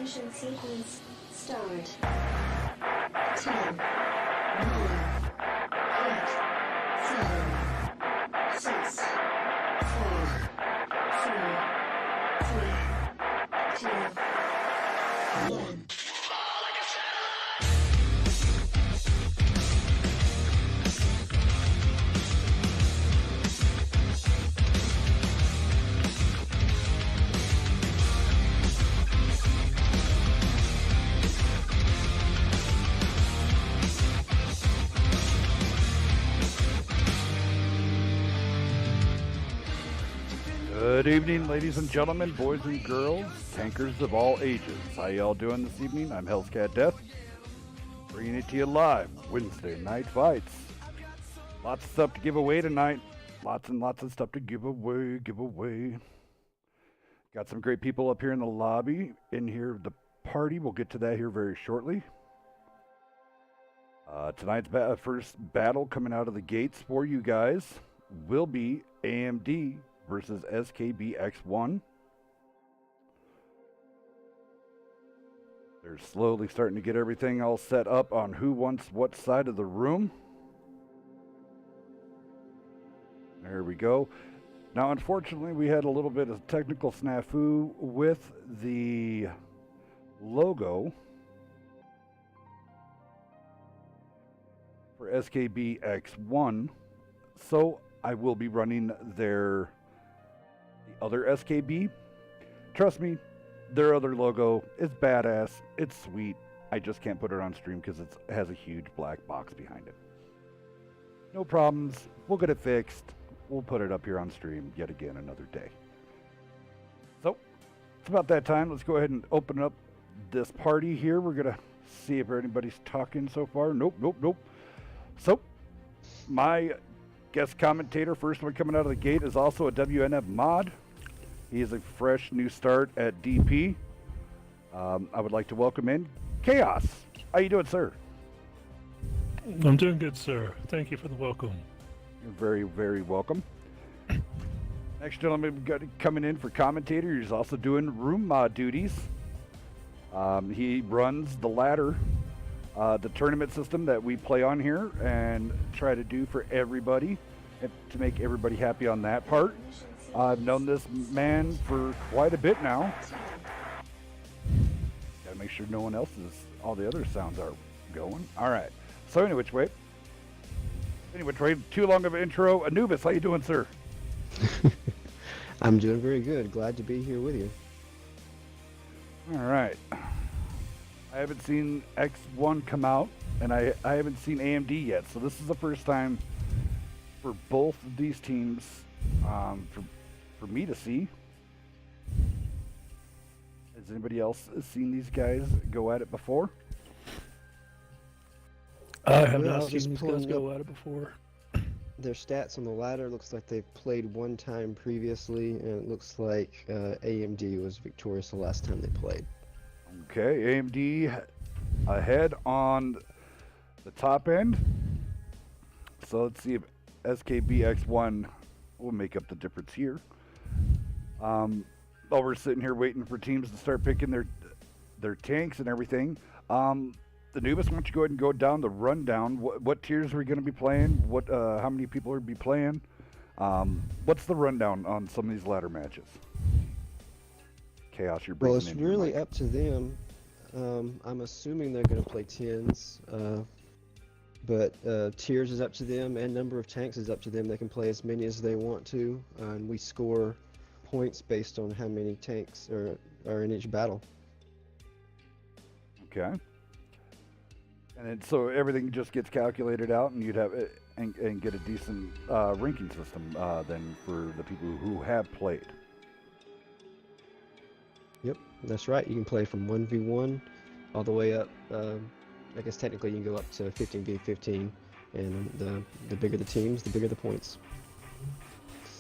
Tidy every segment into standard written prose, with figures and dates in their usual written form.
Ignition sequence start. 10, 9, 8, 7, 6, 5, 4, 3, 2, 1. Good evening, ladies and gentlemen, boys and girls, tankers of all ages. How y'all doing this evening? I'm Hell's Cat Death, bringing it to you live, Wednesday Night Fights. Lots of stuff to give away tonight. Lots and lots of stuff to give away. Got some great people up here in the lobby, in here, the party. We'll get to that here very shortly. Tonight's first battle coming out of the gates for you guys will be AMD versus SKBX1. They're slowly starting to get everything all set up on who wants what side of the room. There we go. Now, unfortunately, we had a little bit of technical snafu with the logo for SKBX1, so I will be running the other SKB. Trust me, their other logo is badass. It's sweet. I just can't put it on stream because it has a huge black box behind it. No problems. We'll get it fixed. We'll put it up here on stream yet again another day. So, it's about that time. Let's go ahead and open up this party here. We're going to see if anybody's talking so far. Nope. So, my guest commentator, first one coming out of the gate, is also a WNF mod. He is a fresh new start at DP. I would like to welcome in Chaos. How you doing, sir? I'm doing good, sir. Thank you for the welcome. You're very, very welcome. Next gentleman we've got coming in for commentator. He's also doing room mod duties. He runs the ladder, the tournament system that we play on here and try to do for everybody and to make everybody happy on that part. I've known this man for quite a bit now. Gotta make sure no one else's, all the other sounds are going. All right. So anyway, too long of an intro. Anubis, how you doing, sir? I'm doing very good. Glad to be here with you. All right. I haven't seen X1 come out, and I haven't seen AMD yet. So this is the first time for both of these teams for me to see. Has anybody else seen these guys go at it before? I have not seen these guys go at it before. Their stats on the ladder looks like they've played one time previously, and it looks like AMD was victorious the last time they played. Okay, AMD ahead on the top end. So let's see if SKBX1 will make up the difference here. While we're sitting here waiting for teams to start picking their tanks and everything, Anubis, why don't you go ahead and go down the rundown? What tiers are we going to be playing? How many people are going to be playing? What's the rundown on some of these ladder matches? Chaos, you're breaking Well, it's in really up to them. I'm assuming they're going to play 10s, but tiers is up to them, and number of tanks is up to them. They can play as many as they want to, and we score points based on how many tanks are in each battle. Okay. And then, so everything just gets calculated out, and you'd have and get a decent ranking system then for the people who have played. Yep, that's right. You can play from 1v1 all the way up. I guess technically you can go up to 15v15, and the bigger the teams, the bigger the points.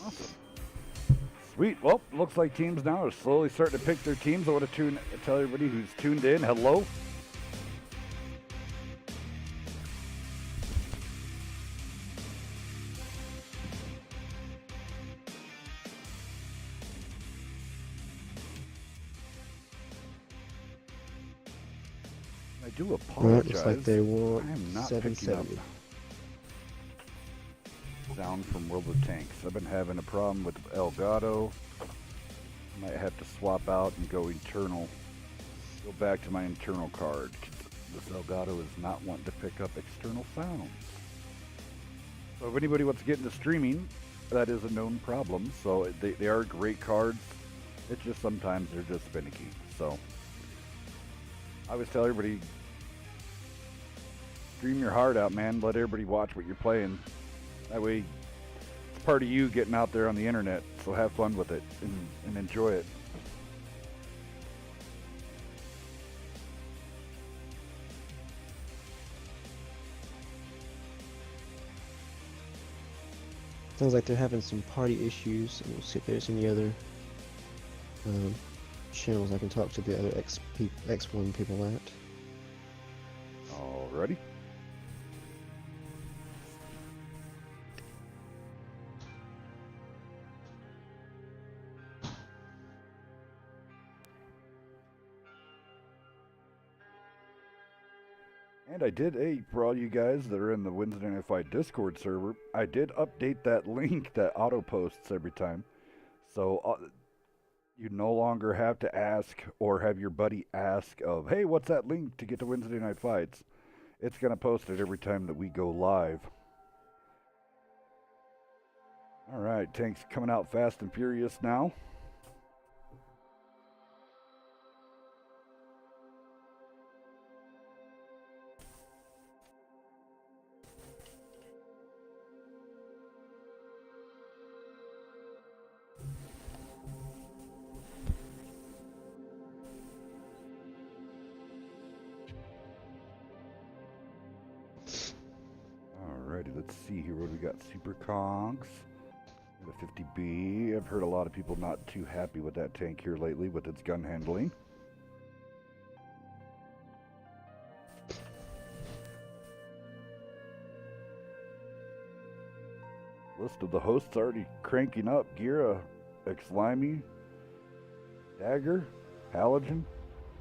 Awesome. Sweet. Well, looks like teams now are slowly starting to pick their teams. I want to tell everybody who's tuned in, hello. do Alright, apologize. looks like they want I am not picking up 770. sound from World of Tanks. I've been having a problem with Elgato. Might have to swap out and go internal. Go back to my internal card. This Elgato is not wanting to pick up external sounds. So if anybody wants to get into streaming, that is a known problem. So they are great cards. It's just sometimes they're just finicky. So I always tell everybody, stream your heart out, man. Let everybody watch what you're playing. That way, it's part of you getting out there on the internet. So have fun with it and enjoy it. Sounds like they're having some party issues. We'll see if there's any other channels I can talk to the other X1 people at. Alrighty. And I did, for all you guys that are in the Wednesday Night Fight Discord server, I did update that link that auto posts every time. So you no longer have to ask or have your buddy ask of, hey, what's that link to get to Wednesday Night Fights? It's going to post it every time that we go live. Alright, Tank's coming out fast and furious now. Alrighty, let's see here what we got. Super Conks. The 50B. I've heard a lot of people not too happy with that tank here lately with its gun handling. List of the hosts already cranking up. Gira, Xlimey, Dagger, Halogen,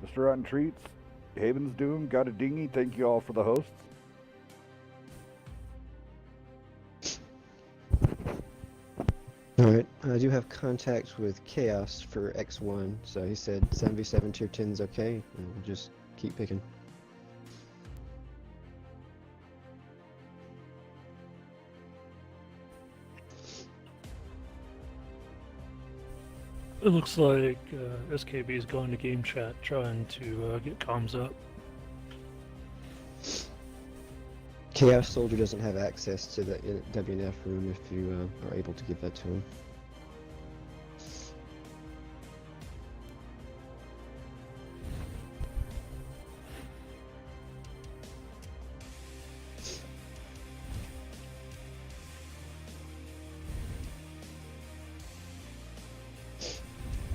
Mr. Rotten Treats, Haven's Doom, Got a Dingy. Thank you all for the hosts. Alright, I do have contact with Chaos for X1, so he said 7v7 tier 10 is okay, and we'll just keep picking. It looks like SKB is going to game chat trying to get comms up. Chaos Soldier doesn't have access to the WNF room if you are able to give that to him.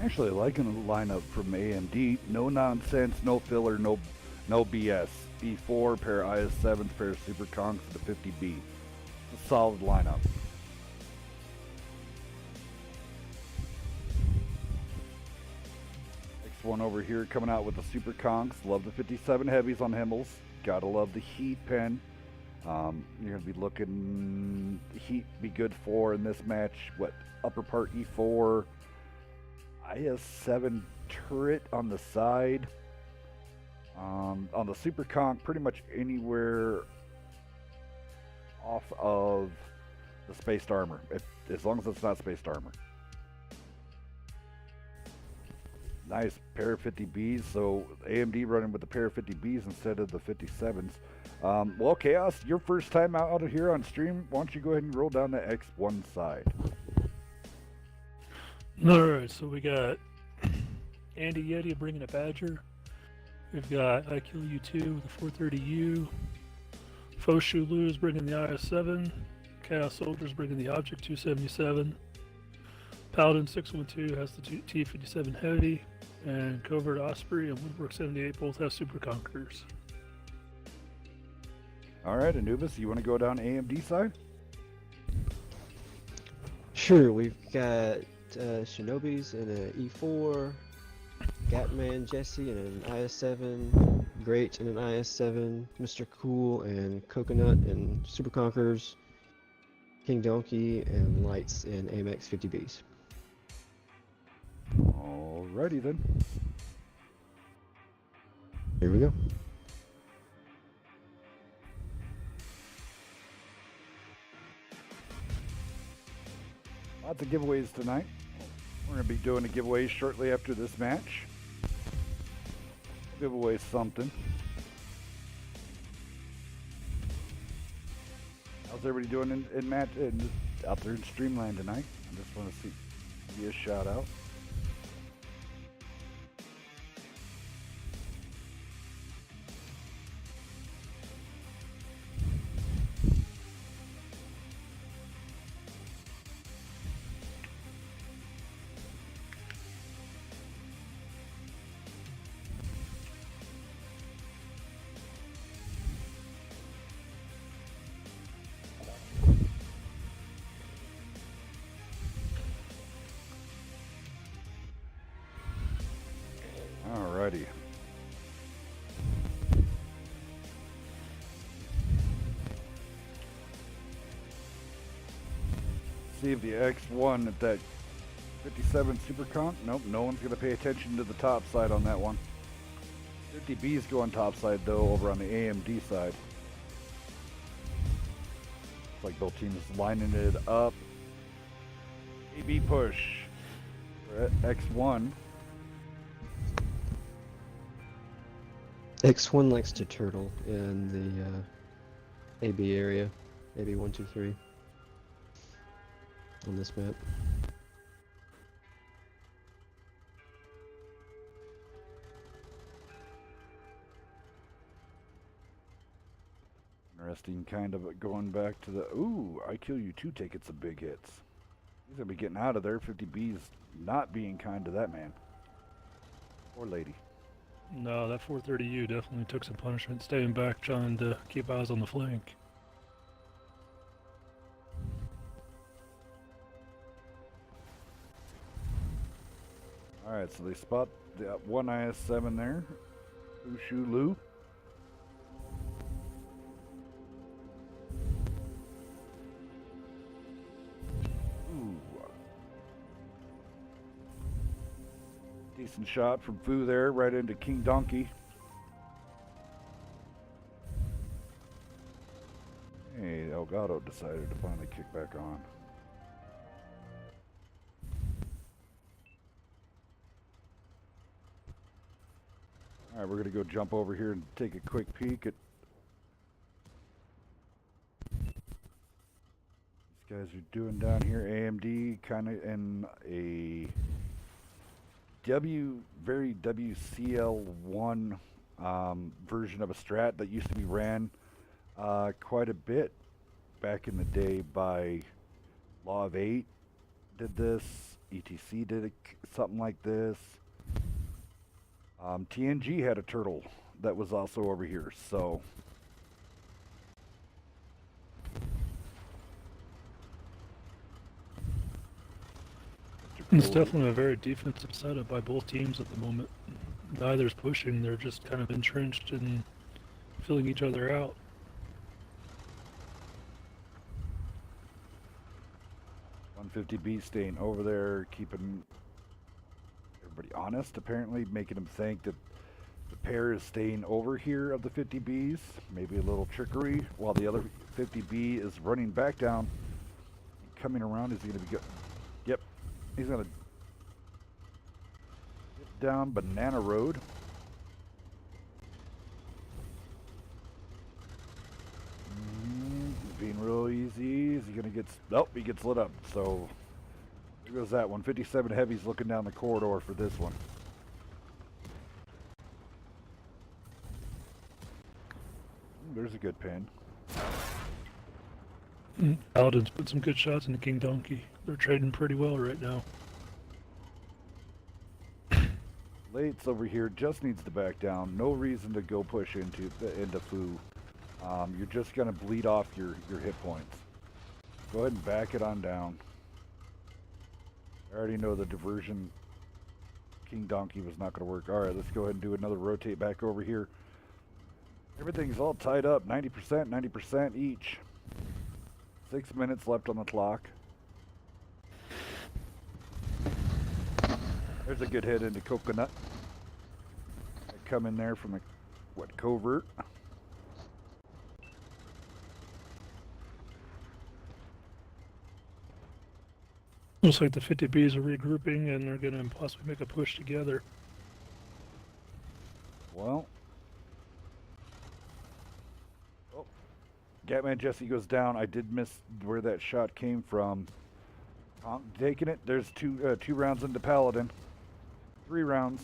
Actually liking the lineup from AMD. No nonsense, no filler, no BS. B4, pair of IS7s, pair of Super Conks, and the 50B. It's a solid lineup. X1 over here coming out with the Super Conks. Love the 57 heavies on Himmels. Gotta love the heat pen. You're gonna be looking, heat be good for in this match. What, upper part E4, IS7 turret on the side. On the Super Conk, pretty much anywhere off of the spaced armor, as long as it's not spaced armor. Nice pair of 50Bs, so AMD running with the pair of 50Bs instead of the 57s. Well, Chaos, your first time out of here on stream, why don't you go ahead and roll down the X1 side? Alright, so we got Andy Yeti bringing a Badger. We've got I Kill You 2 with the 430U. Foshu Lu is bringing the IS-7. Chaos Soldiers bringing the Object 277. Paladin 612 has the T57 Heavy. And Covert Osprey and Woodbrook 78 both have Super Conquerors. Alright, Anubis, you want to go down AMD side? Sure, we've got Shinobis and an E4, Gatman Jesse and an IS-7, Great and an IS-7, Mr. Cool and Coconut and Super Conquerors, King Donkey and Lights and AMX 50Bs. Alrighty then. Here we go. Lots of giveaways tonight. We're going to be doing a giveaway shortly after this match. Give away something. How's everybody doing out there in Streamland tonight? I just want to give you a shout out. Alrighty. See if the X1 at that 57 Super Conk. Nope, no one's going to pay attention to the top side on that one. 50B's going top side though over on the AMD side. Looks like both teams lining it up. AB push for X1. X1 likes to turtle in the AB area, AB 123 on this map. Interesting, kind of going back to the IQ2 taking some big hits. He's gonna be getting out of there. 50B's not being kind to that man or lady. No, that 430U definitely took some punishment, staying back, trying to keep eyes on the flank. Alright, so they spot the one IS-7 there. Ushu Lu. Decent shot from Fu there, right into King Donkey. Hey, Elgato decided to finally kick back on. Alright, we're going to go jump over here and take a quick peek at... These guys are doing down here. AMD kind of in a... very WCL1 version of a strat that used to be ran quite a bit back in the day by Law of 8 did this, ETC did something like this. TNG had a turtle that was also over here, so It's definitely a very defensive setup by both teams at the moment. Neither's pushing, they're just kind of entrenched and filling each other out. $150B staying over there, keeping everybody honest, apparently, making them think that the pair is staying over here of the 50Bs. Maybe a little trickery, while the other 50B is running back down. Coming around, is he going to be good? Yep. He's going to get down Banana Road. Being real easy. Is he going to get... Nope, he gets lit up. So, there goes that one. 57 Heavy's looking down the corridor for this one. There's a good pin. Paladin's put some good shots into King Donkey. They're trading pretty well right now. Late's over here just needs to back down. No reason to go push into Fu. You're just going to bleed off your hit points. Go ahead and back it on down. I already know the diversion King Donkey was not going to work. Alright, let's go ahead and do another rotate back over here. Everything's all tied up, 90%, 90% each. 6 minutes left on the clock. There's a good hit into Coconut. They come in there from a, covert. Looks like the 50Bs are regrouping and they're going to possibly make a push together. Well. Oh. Gatman Jesse goes down. I did miss where that shot came from. Taking it. There's two rounds into Paladin. 3 rounds.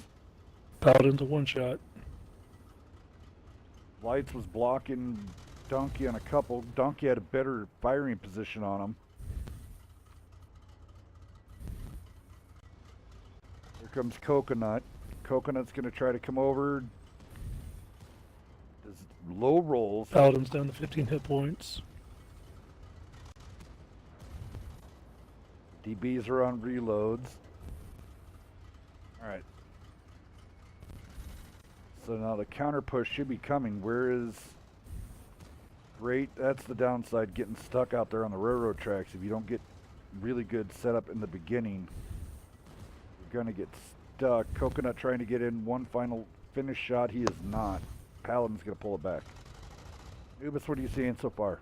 Paladin's a one-shot. Lights was blocking Donkey on a couple. Donkey had a better firing position on him. Here comes Coconut. Coconut's going to try to come over. Does low rolls. Paladin's down to 15 hit points. DBs are on reloads. Alright. So now the counter push should be coming. Where is... Great, that's the downside, getting stuck out there on the railroad tracks. If you don't get really good setup in the beginning, you're going to get stuck. Coconut trying to get in one final finish shot. He is not. Paladin's going to pull it back. Ubis, what are you seeing so far?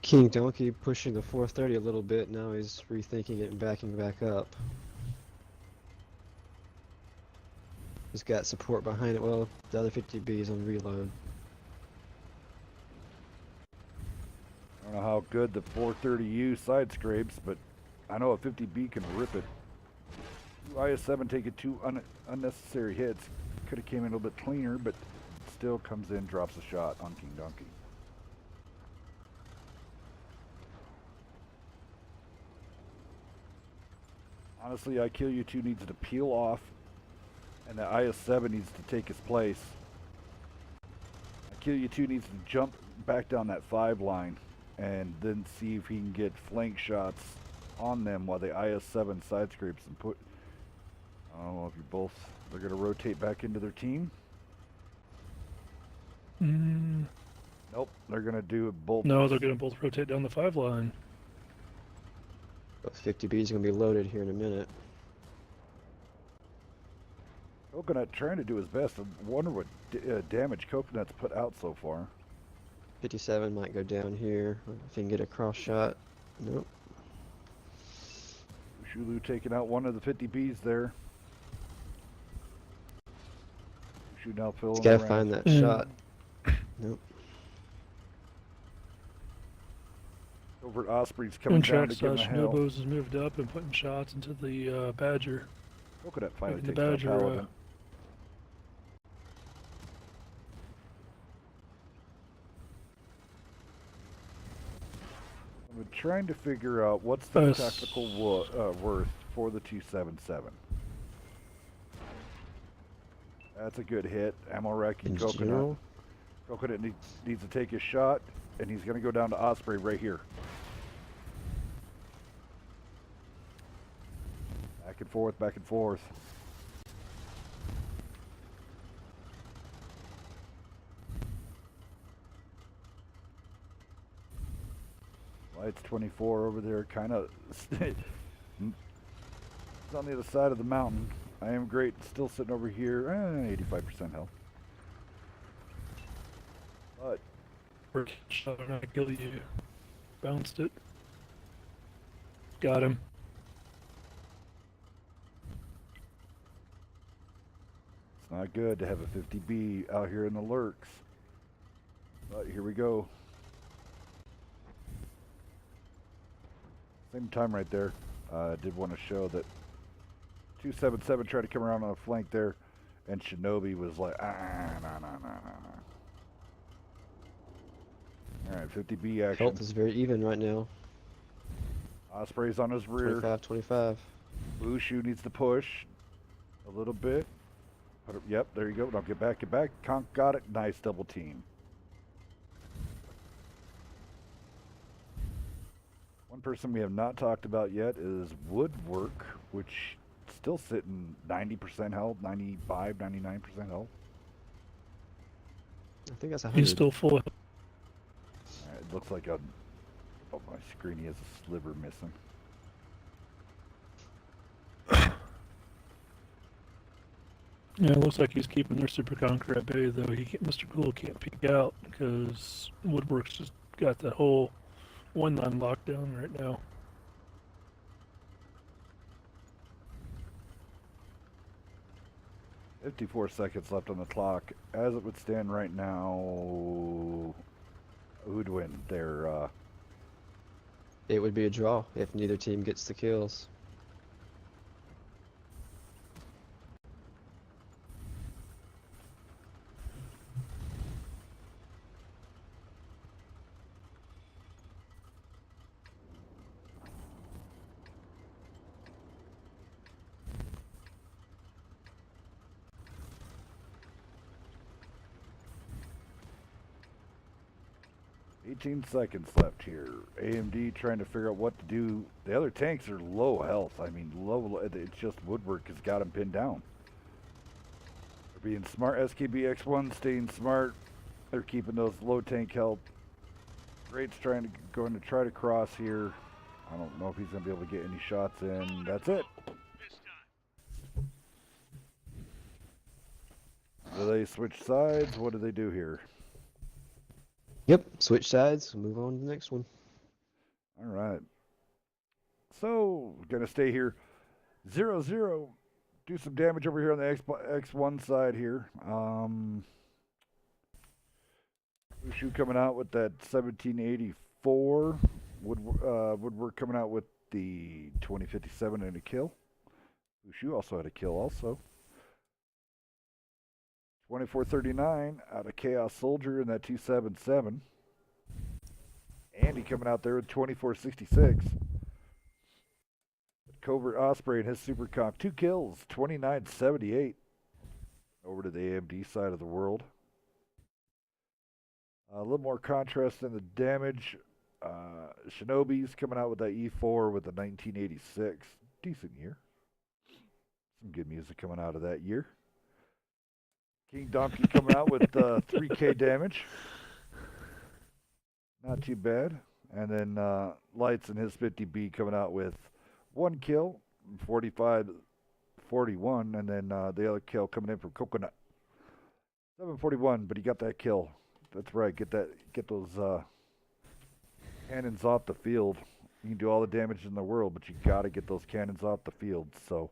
King Donkey pushing the 430 a little bit. Now he's rethinking it and backing back up. He's got support behind it. Well, the other 50B is on reload. I don't know how good the 430U side scrapes, but I know a 50B can rip it. IS-7 taking 2 unnecessary hits. Could have came in a little bit cleaner, but still comes in, drops a shot on King Donkey. Honestly, IKillyou2 needs to peel off, and the IS-7 needs to take his place. IKillyou2 needs to jump back down that 5 line, and then see if he can get flank shots on them while the IS-7 side scrapes and put... I don't know if you both... They're going to rotate back into their team. Nope, they're going to do it both. No, they're going to both rotate down the 5 line. Those 50B is going to be loaded here in a minute. Coconut trying to do his best. I wonder what damage Coconut's put out so far. 57 might go down here if he can get a cross shot. Nope. Shulu taking out one of the 50Bs there. Shooting out Phil. He's got to find that shot. Nope. Over at Osprey's coming down to give him a hell. Shinobos has moved up and putting shots into the Badger. Coconut finally The takes out Badger. Paladin. I'm trying to figure out what's the tactical worth for the 277. That's a good hit. Ammo racking Coconut. General? Coconut needs to take his shot, and he's going to go down to Osprey right here. Back and forth, back and forth. Lights 24 over there, kind of. It's on the other side of the mountain. I am great, still sitting over here, 85% health. But First shot on IKillyou. Bounced it. Got him. it's not good to have a 50B out here in the lurks. But here we go. Same time right there. I did want to show that 277 tried to come around on a flank there, and Shinobi was like, nah. Alright, 50B action. Health is very even right now. Osprey's on his rear. 25. Bushu needs to push a little bit. Yep, there you go. Now get back, get back. Conk got it. Nice double team. One person we have not talked about yet is Woodwork, which still sitting 90% health, 95, 99% health. I think that's He's 100. still full. Alright, it looks like a... Oh, my screen, he has a sliver missing. Yeah, it looks like he's keeping their Super Conqueror at bay, though. Mr. Cool can't peek out because Woodworks just got that whole one line lockdown right now. $54 seconds left on the clock. As it would stand right now, who'd win? It would be a draw if neither team gets the kills. $18 seconds left here. AMD trying to figure out what to do. The other tanks are low health. I mean, low. It's just Woodwork has got them pinned down. They're being smart. SKBX1 staying smart. They're keeping those low tank health. Great's going to try to cross here. I don't know if he's going to be able to get any shots in. That's it. Do they switch sides? What do they do here? Yep, switch sides, move on to the next one. All right. So, going to stay here. 0-0. Do some damage over here on the X1 side here. Ushu coming out with that 1784. Woodwork coming out with the 2057 and a kill. Ushu also had a kill also. 2439 out of Chaos Soldier in that 277. Andy coming out there with 2466. Covert Osprey and his Super Comp. 2 kills, 2978. Over to the AMD side of the world. A little more contrast in the damage. Shinobi's coming out with that E4 with the 1986. Decent year. Some good music coming out of that year. King Donkey coming out with 3K damage. Not too bad. And then Lights and his 50B coming out with 1 kill, 45, 41. And then the other kill coming in from Coconut. 741, but he got that kill. That's right. Get those cannons off the field. You can do all the damage in the world, but you got to get those cannons off the field. So.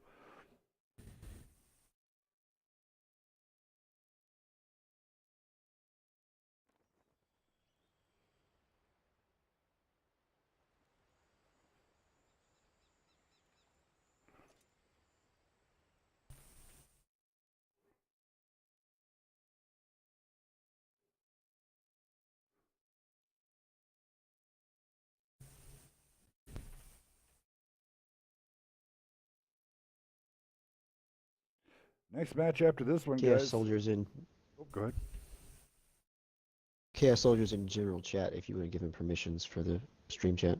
Next match after this one, Chaos guys. Soldiers in. Oh, go ahead. Chaos Soldiers in general chat if you want to give him permissions for the stream chat.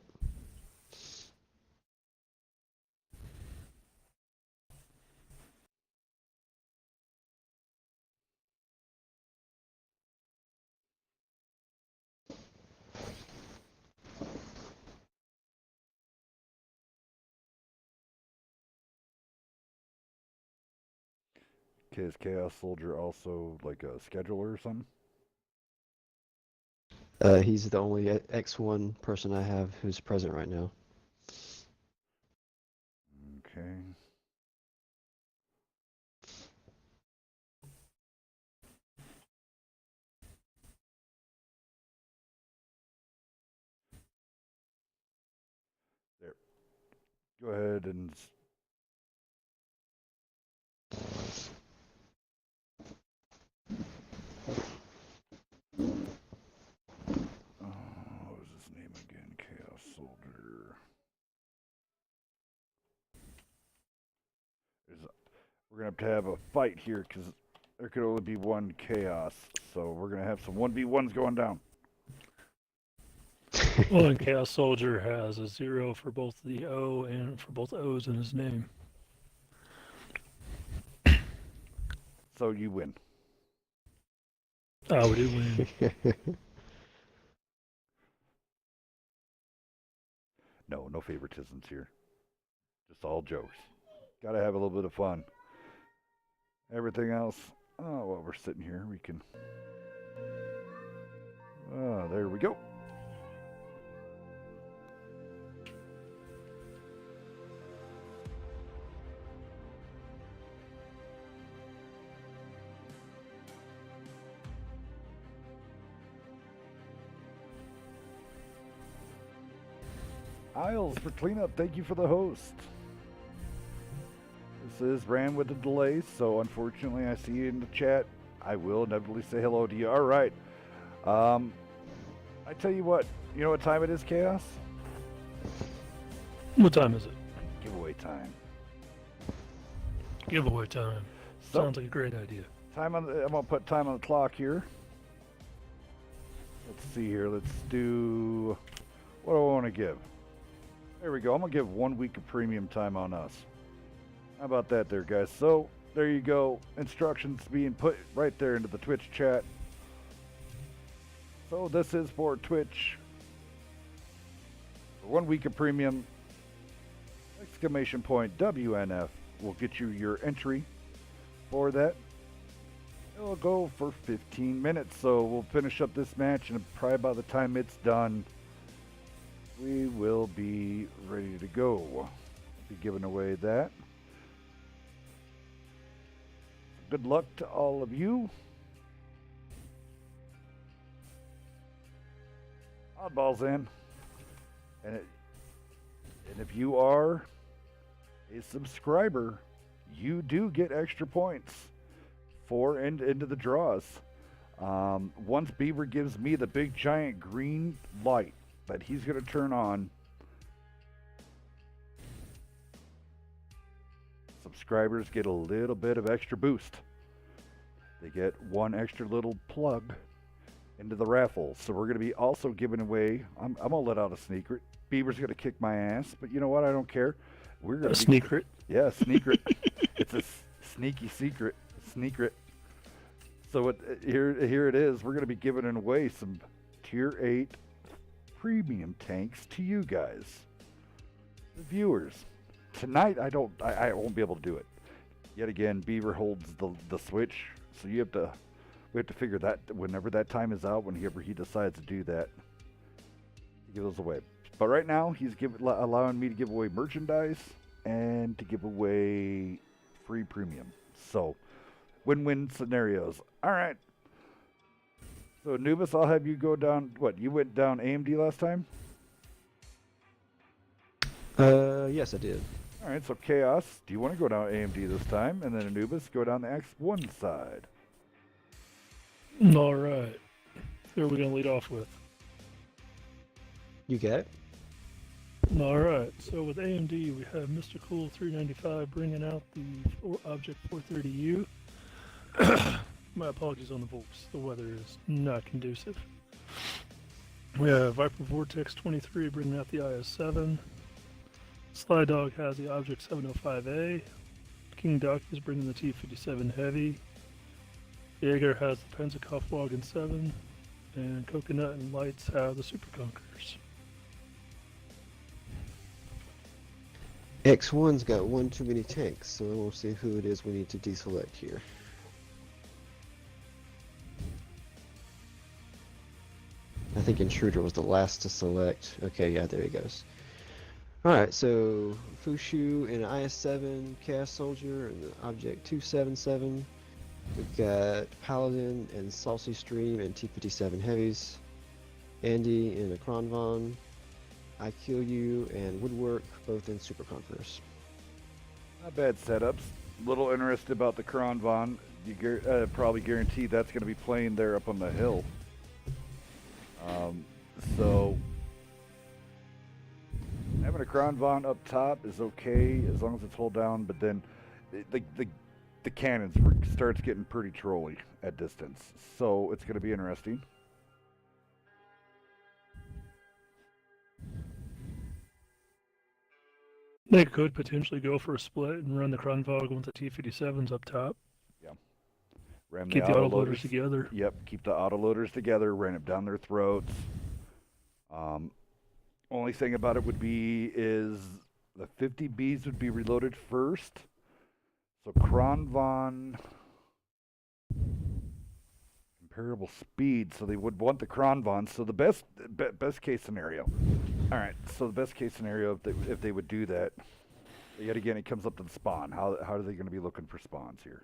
Okay, is Chaos Soldier also like a scheduler or something? He's the only X1 person I have who's present right now. Okay. There. Go ahead and... what was his name again? Chaos Soldier. We're going to have a fight here because there could only be one Chaos. So we're going to have some 1v1s going down. Well, and Chaos Soldier has a 0 for both the O and for both O's in his name. So you win. Oh, we did win. No, no favoritisms here. Just all jokes. Gotta have a little bit of fun. Everything else, oh, while we're sitting here, we can. Oh, there we go. Isles for cleanup, thank you for the host. This is ran with a delay, so unfortunately I see you in the chat. I will inevitably say hello to you. All right. I tell you what time it is, Chaos? What time is it? Giveaway time. Giveaway time. So, Sounds like a great idea. I'm gonna put time on the clock here. Let's see here. Let's do. What do I want to give? There we go. I'm gonna give 1 week of premium time on us. How about that, there, guys? So there you go. Instructions being put right there into the Twitch chat. So this is for Twitch. For 1 week of premium. Exclamation point WNF will get you your entry for that. It'll go for 15 minutes, so we'll finish up this match, and probably by the time it's done, we will be ready to go. We'll be giving away that. Good luck to all of you. Oddballs in. And if you are a subscriber, you do get extra points for into the draws. Once Beaver gives me the big giant green light that he's going to turn on, subscribers get a little bit of extra boost. They get one extra little plug into the raffle. So we're going to be also giving away, I'm going to let out a secret. Beaver's going to kick my ass, but you know what? I don't care. We're going to secret. Yeah, secret. It's a sneaky secret. Secret. So here it is. We're going to be giving away some Tier 8 premium tanks to you guys, the viewers. Tonight I won't be able to do it. Yet again, Beaver holds the switch, so we have to figure that whenever that time is out, whenever he decides to do that, give those away. But right now he's allowing me to give away merchandise and to give away free premium. So win-win scenarios. All right. So Anubis, I'll have you go down. What, you went down AMD last time? Yes, I did. All right. So Chaos, do you want to go down AMD this time, and then Anubis go down the X1 side? All right. Who are we gonna lead off with? You get it? All right. So with AMD, we have Mr. Cool 395 bringing out the Object 430U. My apologies on the voice. The weather is not conducive. We have Viper Vortex 23 bringing out the IS-7. Sly Dog has the Object 705A. King Duck is bringing the T-57 Heavy. Jaeger has the Pensacola Wagon 7. And Coconut and Lights have the Super Conquerors. X1's got one too many tanks, so we'll see who it is we need to deselect here. I think Intruder was the last to select. Okay, yeah, there he goes. Alright, so Fushu and IS-7, Chaos Soldier, and the Object 277. We've got Paladin and Saucy Stream and T-57 Heavies. Andy and a Kronvon. I Kill You and Woodwork, both in Super Conquerors. Not bad setups. Little interested about the Kronvon. You probably guarantee that's going to be playing there up on the hill. So having a Kronvon up top is okay as long as it's hold down, but then the cannons starts getting pretty trolly at distance. So it's going to be interesting. They could potentially go for a split and run the Kronvog with the T-57s up top. Yeah. Ram Keep the autoloaders together. Yep, keep the autoloaders together, ran it down their throats. Only thing about it would be is the 50Bs would be reloaded first. So Kronvon comparable speed, so they would want the Kronvon. So the best case scenario. All right, so the best case scenario if they would do that, yet again it comes up to the spawn. How are they going to be looking for spawns here?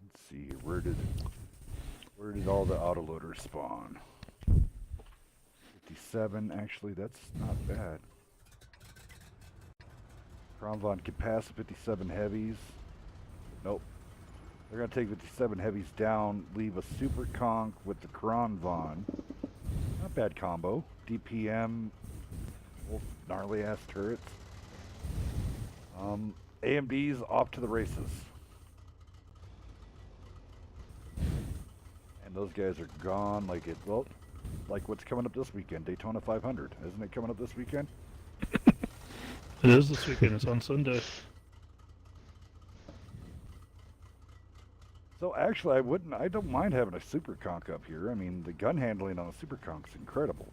Let's see, where did all the autoloaders spawn? 57, actually, that's not bad. Kronvon can pass 57 heavies. Nope. They're going to take 57 heavies down, leave a super conk with the Kronvon. Not bad combo. DPM, both gnarly ass turrets. AMD's off to the races. And those guys are gone like what's coming up this weekend, Daytona 500. Isn't it coming up this weekend? It is this weekend. It's on Sunday. So actually, I don't mind having a super conk up here. I mean, the gun handling on a super conk is incredible.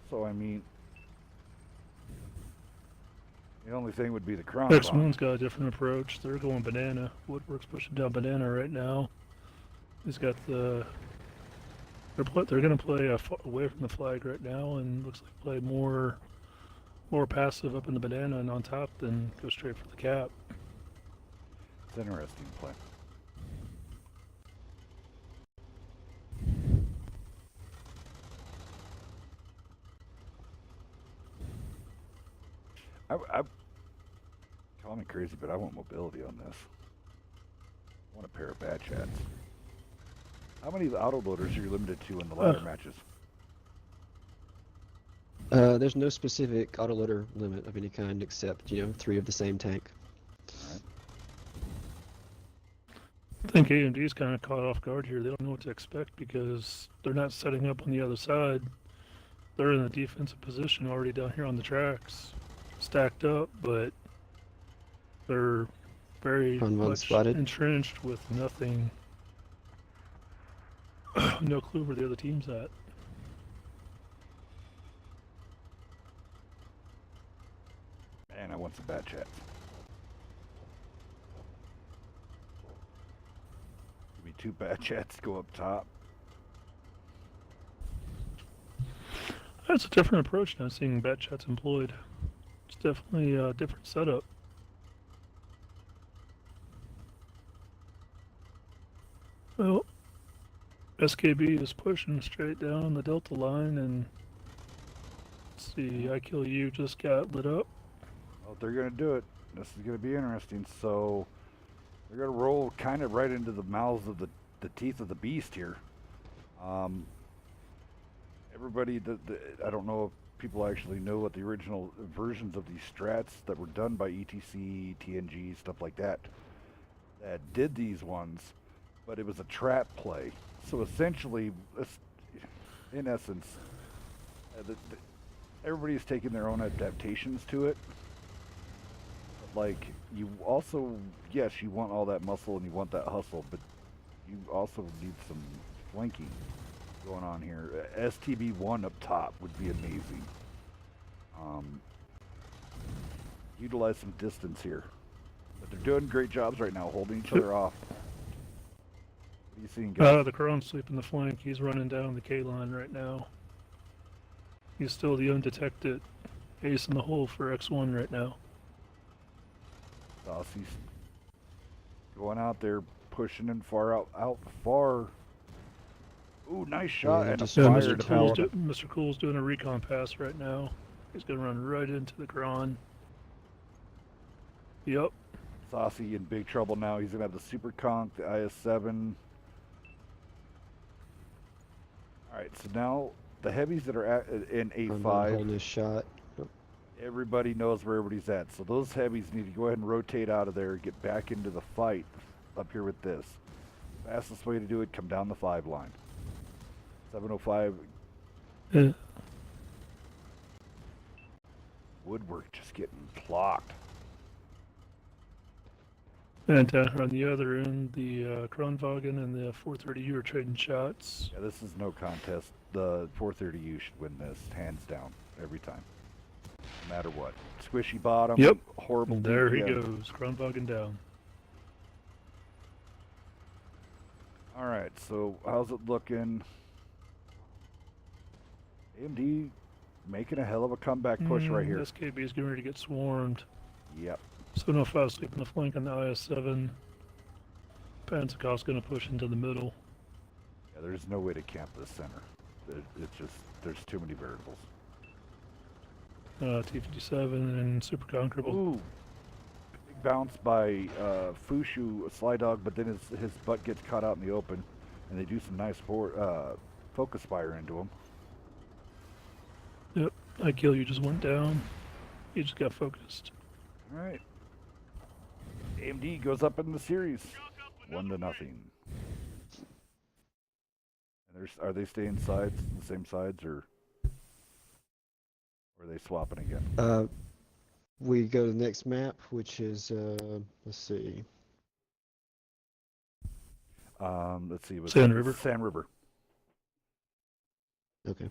So I mean, the only thing would be the Kron. X1's got a different approach. They're going banana. Woodwork's pushing down banana right now. He's got the. They're going to play away from the flag right now, and looks like play more passive up in the banana and on top than go straight for the cap. It's interesting play. I call me crazy, but I want mobility on this. I want a pair of bad chats. How many autoloaders are you limited to in the ladder matches? There's no specific autoloader limit of any kind except, 3 of the same tank. Alright. I think AMD's kind of caught off guard here. They don't know what to expect because they're not setting up on the other side. They're in a defensive position already down here on the tracks, stacked up, but they're very much spotted. entrenched with nothing. No clue where the other team's at. Man, I want some bad chats. Give me 2 bad chats to go up top. That's a different approach now, seeing bat chats employed. It's definitely a different setup. Well, SKB is pushing straight down the Delta line, and let's see, I Kill You just got lit up. Well, they're going to do it. This is going to be interesting. So they're going to roll kind of right into the mouths of the teeth of the beast here. Everybody, I don't know if people actually know what the original versions of these strats that were done by ETC, TNG, stuff like that did these ones, but it was a trap play. So essentially, in essence, everybody's taking their own adaptations to it. But like, you also, yes, you want all that muscle and you want that hustle, but you also need some flanking going on here. SKBX1 up top would be amazing. Utilize some distance here. But they're doing great jobs right now, holding each other off. What are you seeing, guys? The Crone's sweeping the flank. He's running down the K line right now. He's still the undetected ace in the hole for X1 right now. Dossie's going out there, pushing and far out far. Ooh, nice shot and a just fire fired to power. power. Mr. Cool's doing a recon pass right now. He's gonna run right into the Kron. Yep. Saucy in big trouble now. He's gonna have the super conk, the IS-7. Alright, so now the heavies that are in Holding A5, this shot. everybody knows where everybody's at. So those heavies need to go ahead and rotate out of there, get back into the fight up here with this. Fastest way to do it, come down the 5 line. 705. Yeah. Woodwork just getting clocked. And down on the other end, the Kronwagen and the 430U are trading shots. Yeah, this is no contest. The 430U should win this, hands down, every time, no matter what. Squishy bottom, Yep. horrible. There he DPM. goes, Kronwagen down. All right, so how's it looking? AMD making a hell of a comeback push right here. SKB is getting ready to get swarmed. Yep. So no fast sweeping the flank on the IS-7. Panzerkov's going to push into the middle. Yeah, there's no way to camp this center. It's just, there's too many variables. T-57 and Super Conquerable. Ooh. Big bounce by Fushu, Sly Dog, but then his butt gets caught out in the open, and they do some nice focus fire into him. Yep, I kill you just went down. He just got focused. All right. AMD goes up in the series, 1-0. And are they staying sides, the same sides, or are they swapping again? We go to the next map, which is let's see. Let's see. Sand River. Sand River. Okay.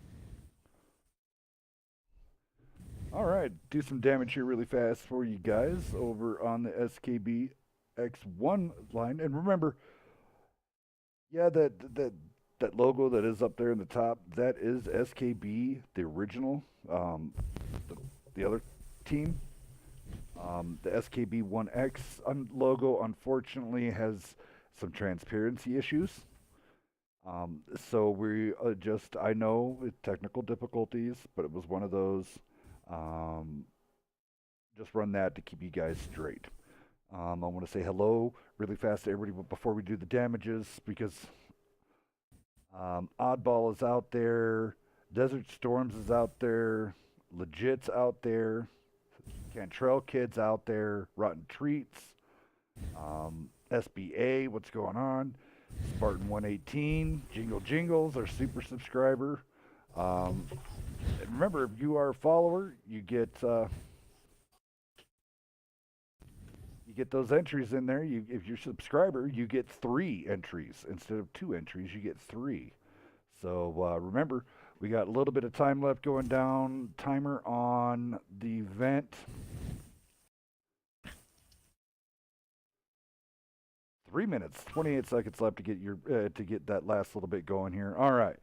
All right, do some damage here really fast for you guys over on the SKBX1 line. And remember, yeah, that logo that is up there in the top, that is SKB, the original, the other team. The SKB1X logo, unfortunately, has some transparency issues. So we I know it's technical difficulties, but it was one of those. Just run that to keep you guys straight. I want to say hello really fast to everybody before we do the damages, because Oddball is out there, Desert Storms is out there, Legit's out there, Cantrell Kid's out there, Rotten Treats, SBA, what's going on? Spartan 118, Jingle Jingles, our super subscriber. And remember, if you are a follower, you get those entries in there. If you're a subscriber, you get 3 entries instead of 2 entries. You get 3. So remember, we got a little bit of time left going down. Timer on the event. 3 minutes, 28 seconds left to get your to get that last little bit going here. All right.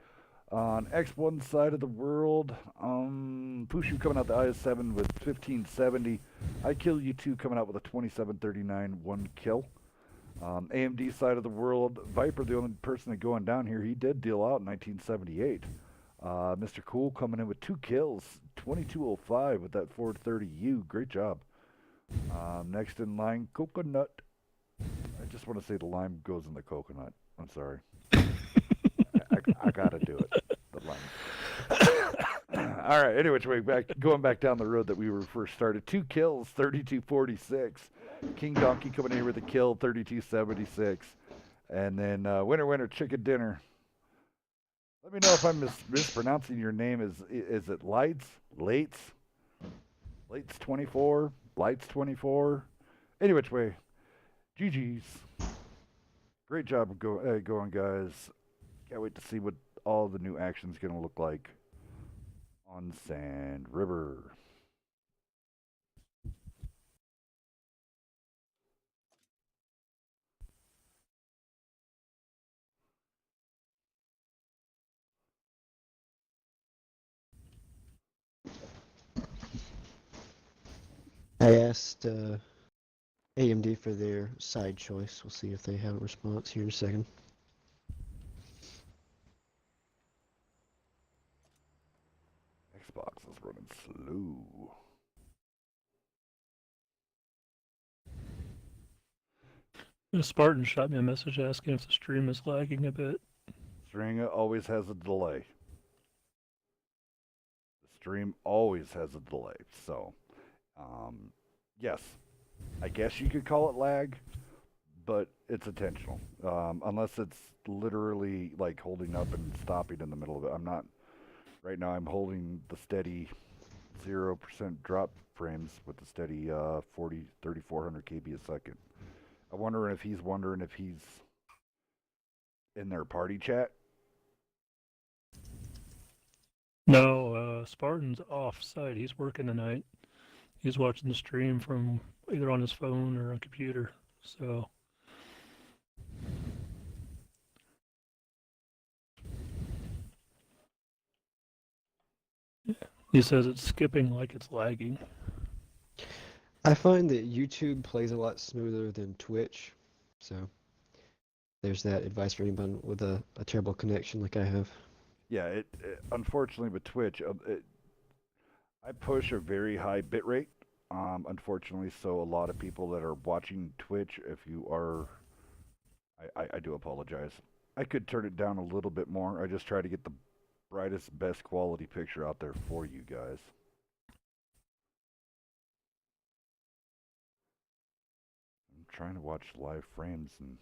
On X1 side of the world, Pushu coming out the IS-7 with 1570. I Kill You 2 coming out with a 2739, 1 kill. AMD side of the world, Viper, the only person going down here, he did deal out in 1978. Mr. Cool coming in with 2 kills, 2205 with that 430U. Great job. Next in line, Coconut. I just want to say the lime goes in the coconut. I'm sorry. I gotta do it. The lime. All right. Anyway, going back down the road that we were first started. 2 kills, 3246. King Donkey coming in here with a kill, 3276. And then winner chicken dinner. Let me know if I'm mispronouncing your name. Is it Lights? Lates 24? Lights 24? Any which way. GG's. Great job going, guys. Can't wait to see what all the new action's going to look like on Sand River. I asked AMD for their side choice. We'll see if they have a response here in a second. Xbox is running slow. Spartan shot me a message asking if the stream is lagging a bit. Stream always has a delay. The stream always has a delay. So, yes, I guess you could call it lag, but it's intentional. Unless it's literally like holding up and stopping in the middle of it. I'm not. Right now, I'm holding the steady 0% drop frames with the steady 3400 KB a second. I wonder if he's wondering if he's in their party chat. No, Spartan's off site. He's working tonight. He's watching the stream from either on his phone or on computer. So he says it's skipping like it's lagging. I find that YouTube plays a lot smoother than Twitch, so there's that advice for anyone with a terrible connection like I have. Yeah, unfortunately with Twitch, I push a very high bit rate. Unfortunately, so a lot of people that are watching Twitch, if you are, I do apologize. I could turn it down a little bit more. I just try to get the brightest, best quality picture out there for you guys. I'm trying to watch live frames and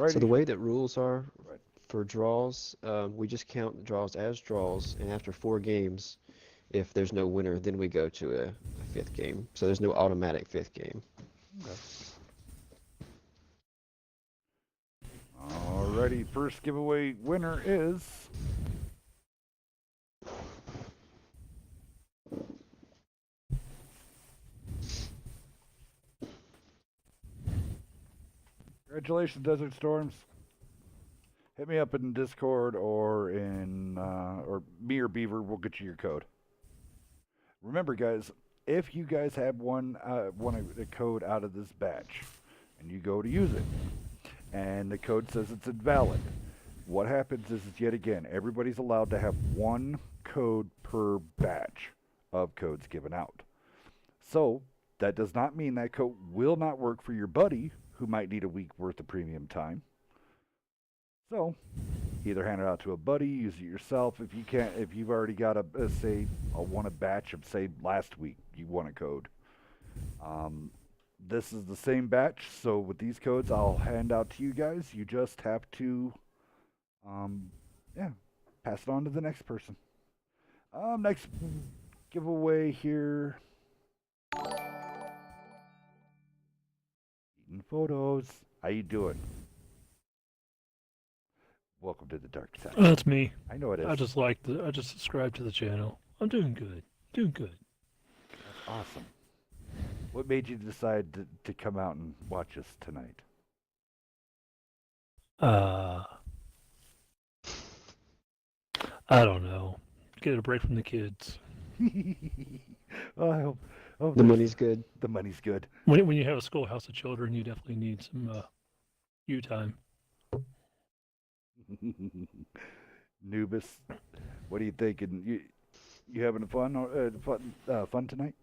So the alrighty. way that rules are for draws, we just count the draws as draws, and after 4 games, if there's no winner, then we go to a 5th game. So there's no automatic 5th game. Okay. Alrighty, first giveaway winner is congratulations, Desert Storms. Hit me up in Discord or in or me or Beaver. We'll get you your code. Remember, guys, if you guys have one a code out of this batch, and you go to use it, and the code says it's invalid, what happens is yet again everybody's allowed to have one code per batch of codes given out. So that does not mean that code will not work for your buddy who might need a week worth of premium time. So either hand it out to a buddy, use it yourself. If you can't, if you've already got won a batch of, say, last week, you won a code. This is the same batch, so with these codes I'll hand out to you guys. You just have to, pass it on to the next person. Next giveaway here. Eating photos. How you doing? Welcome to the dark side. That's me. I know it is. I just subscribed to the channel. I'm doing good. That's awesome. What made you decide to come out and watch us tonight? I don't know. Get a break from the kids. I hope The money's good. the money's good. When you have a schoolhouse of children, you definitely need some you time. Nubis, what are you thinking? You having fun tonight?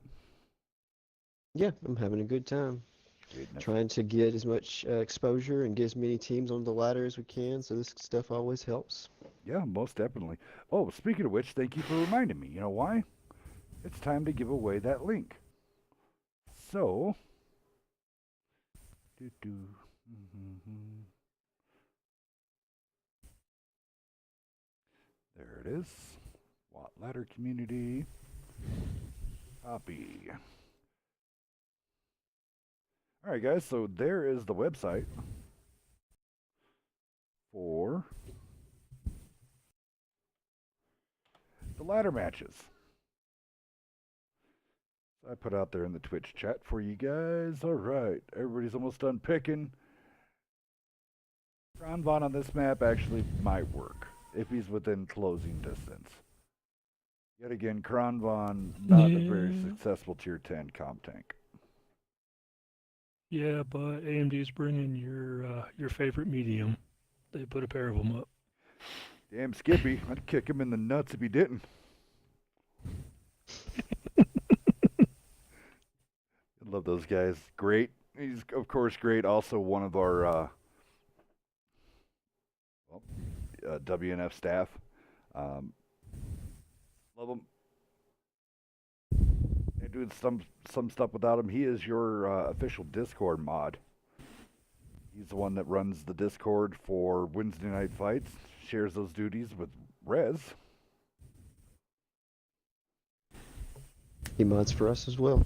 Yeah, I'm having a good time. Goodness. Trying to get as much exposure and get as many teams on the ladder as we can, so this stuff always helps. Yeah, most definitely. Oh, speaking of which, thank you for reminding me. You know why? It's time to give away that link. So, there it is. Watt Ladder Community. Copy. All right, guys, so there is the website for the ladder matches. So I put out there in the Twitch chat for you guys. All right, everybody's almost done picking. Kronvon on this map actually might work if he's within closing distance. Yet again, Kronvon, not a very successful tier 10 comp tank. Yeah, but AMD's bringing your favorite medium. They put a pair of them up. Damn Skippy, I'd kick him in the nuts if he didn't. I love those guys. Great. He's, of course, great. Also, one of our WNF staff. Love him. And doing some stuff without him. He is your official Discord mod. He's the one that runs the Discord for Wednesday night fights. Shares those duties with Rez. He mods for us as well.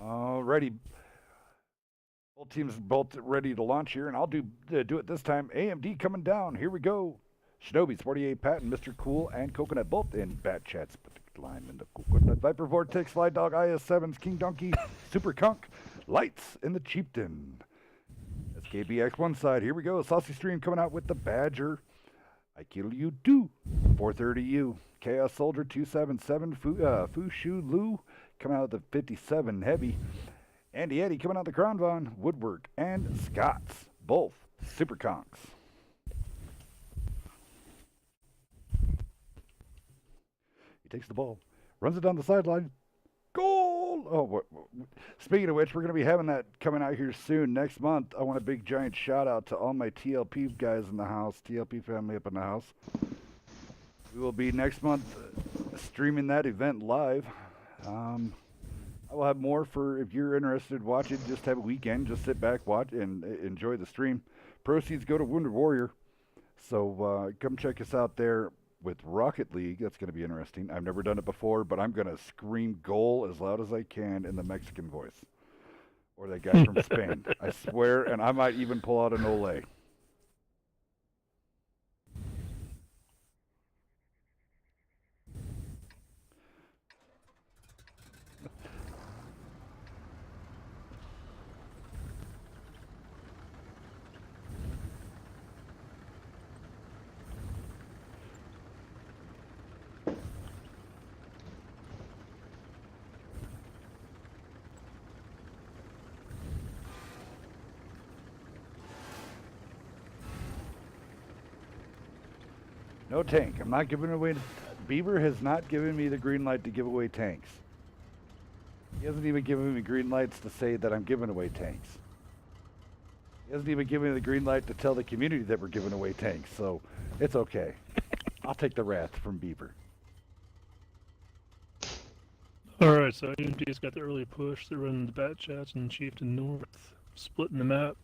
Alrighty. Both teams both ready to launch here, and I'll do it this time. AMD coming down. Here we go. Shinobi's 48 Patton, Mr. Cool, and Coconut both in Bat Chats. Line in the Coconut Viper Vortex, Fly Dog, IS7's King Donkey, Super Kunk, Lights in the Chieftain. SKBX1 side. Here we go. Saucy Stream coming out with the Badger. I Kill You 2, 430U. Chaos Soldier 277, Fushu Lu coming out with the 57 Heavy. Andy Eddie coming out the Kronvon, Woodwork, and Scots, both Super Conks. He takes the ball, runs it down the sideline. Goal! Oh, speaking of which, we're going to be having that coming out here soon. Next month, I want a big giant shout out to all my TLP guys in the house, TLP family up in the house. We will be next month streaming that event live. I will have more for if you're interested. Watch it. Just have a weekend. Just sit back, watch, and enjoy the stream. Proceeds go to Wounded Warrior. So come check us out there with Rocket League. That's going to be interesting. I've never done it before, but I'm going to scream goal as loud as I can in the Mexican voice. Or that guy from Spain. I swear, and I might even pull out an Ole. No tank. I'm not giving away. Beaver has not given me the green light to give away tanks. He hasn't even given me green lights to say that I'm giving away tanks. He hasn't even given me the green light to tell the community that we're giving away tanks. So it's okay. I'll take the wrath from Beaver. Alright, so AMD's got the early push. They're running the Bat Chats and Chieftain North, splitting the map,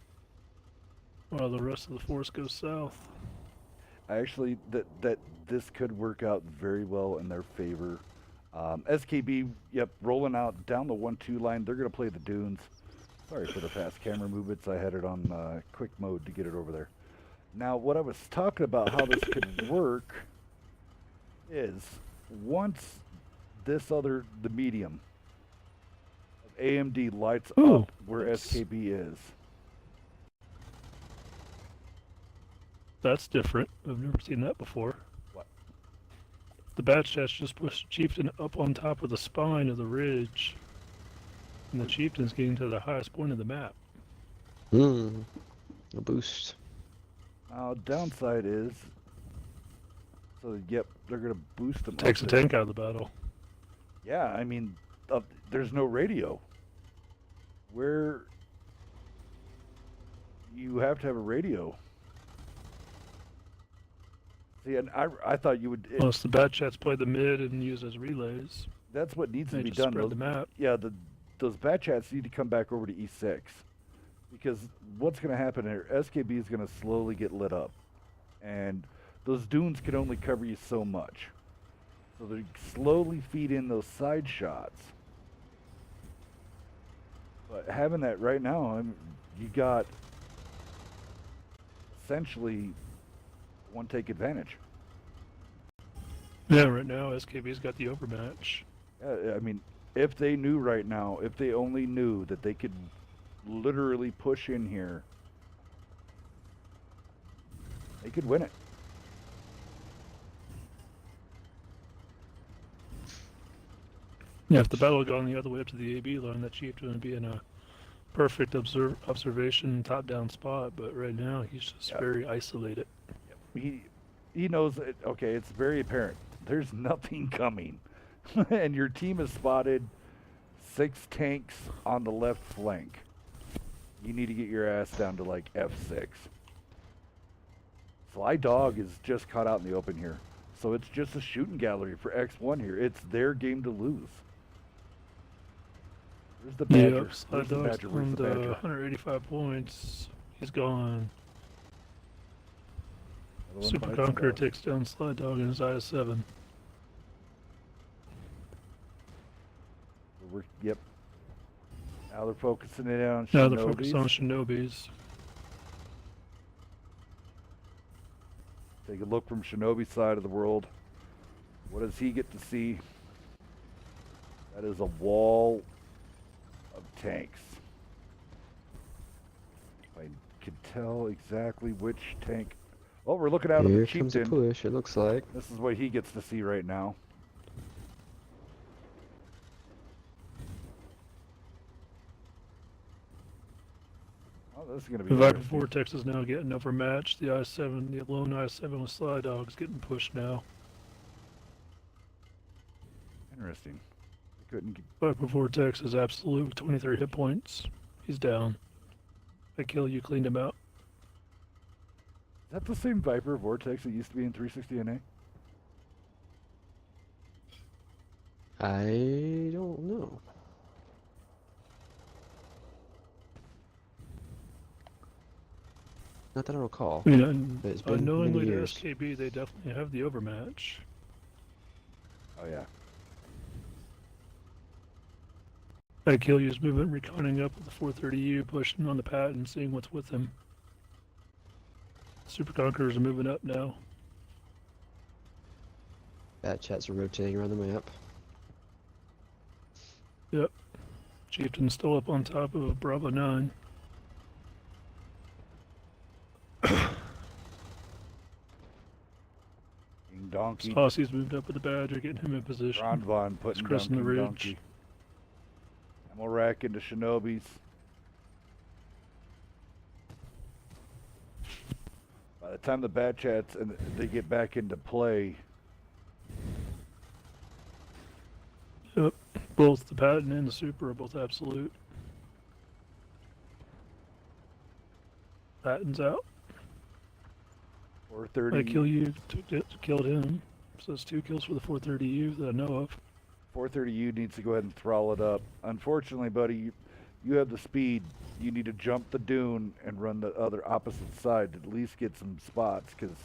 while the rest of the force goes south. Actually, that this could work out very well in their favor. SKB, yep, rolling out down the 1-2 line. They're going to play the dunes. Sorry for the fast camera movements. I had it on quick mode to get it over there. Now, what I was talking about, how this could work, is once the medium of AMD lights up where SKB is. That's different. I've never seen that before. What? The Bat Chats just pushed Chieftain up on top of the spine of the ridge. And the Chieftain's getting to the highest point of the map. A boost. Now, downside is, so yep, they're going to boost them. Takes a tank out of the battle. Yeah, I mean, there's no radio. Where you have to have a radio. See, and I thought you would. Unless the Bat Chats play the mid and use as relays. That's what needs to They be just done. spread the map. Yeah, those Bat Chats need to come back over to E6. Because what's going to happen here, SKB is going to slowly get lit up. And those dunes can only cover you so much. So they slowly feed in those side shots. But having that right now, you got essentially one take advantage. Yeah, right now SKB's got the overmatch. Yeah, I mean, if they knew right now, if they only knew that they could literally push in here, they could win it. Yeah, if the battle had gone the other way up to the AB line, that Chieftain would be in a perfect observation top-down spot. But right now, he's just very isolated. He knows that, okay, it's very apparent. There's nothing coming. And your team is spotted 6 tanks on the left flank. You need to get your ass down to like F6. Sly Dog is just caught out in the open here. So it's just a shooting gallery for X1 here. It's their game to lose. Where's the Badger? Yep, Sly Where's the Dog's Badger? Where's on the the Badger? 185 points. He's gone. Another one Super bites Conqueror dust. takes down Sly Dog in his IS-7. Yep. Now they're focusing it on Now they're focused on Shinobis. Shinobis. Take a look from Shinobi's side of the world. What does he get to see? That is a wall of tanks. If I can tell exactly which tank. Oh, we're looking out at Here the comes a Chieftain. push, it looks like. This is what he gets to see right now. Oh, this is going to be The Viper interesting. Vortex is now getting overmatched. The I-7, the lone I-7 with Sly Dog is getting pushed now. Interesting. Couldn't get, Viper Vortex is absolute with 23 hit points. He's down. I kill you, cleaned him out. is that the same Viper Vortex that used to be in 360 NA? I don't know. Not that I recall. I mean, But it's been unknowingly many to years. SKB, they definitely have the overmatch. Oh yeah. I kill you's movement, reconning up with the 430U, pushing on the pad and seeing what's with him. Super Conquerors are moving up now. Bat chats are rotating around the map. Yep. Chieftain's still up on top of Bravo 9. King Donkey. Saucy's moved up with the Badger, getting him in position. Ron Von putting down crossing the King ridge. Donkey. Ammo rack into Shinobis. By the time the Bat Chats and they get back into play, Yep. Both the Patton and the Super are both absolute. Patton's out. 430. I kill you, killed him. So that's 2 kills for the 430U that I know of. 430U needs to go ahead and throttle it up. Unfortunately, buddy, you have the speed. You need to jump the dune and run the other opposite side to at least get some spots, because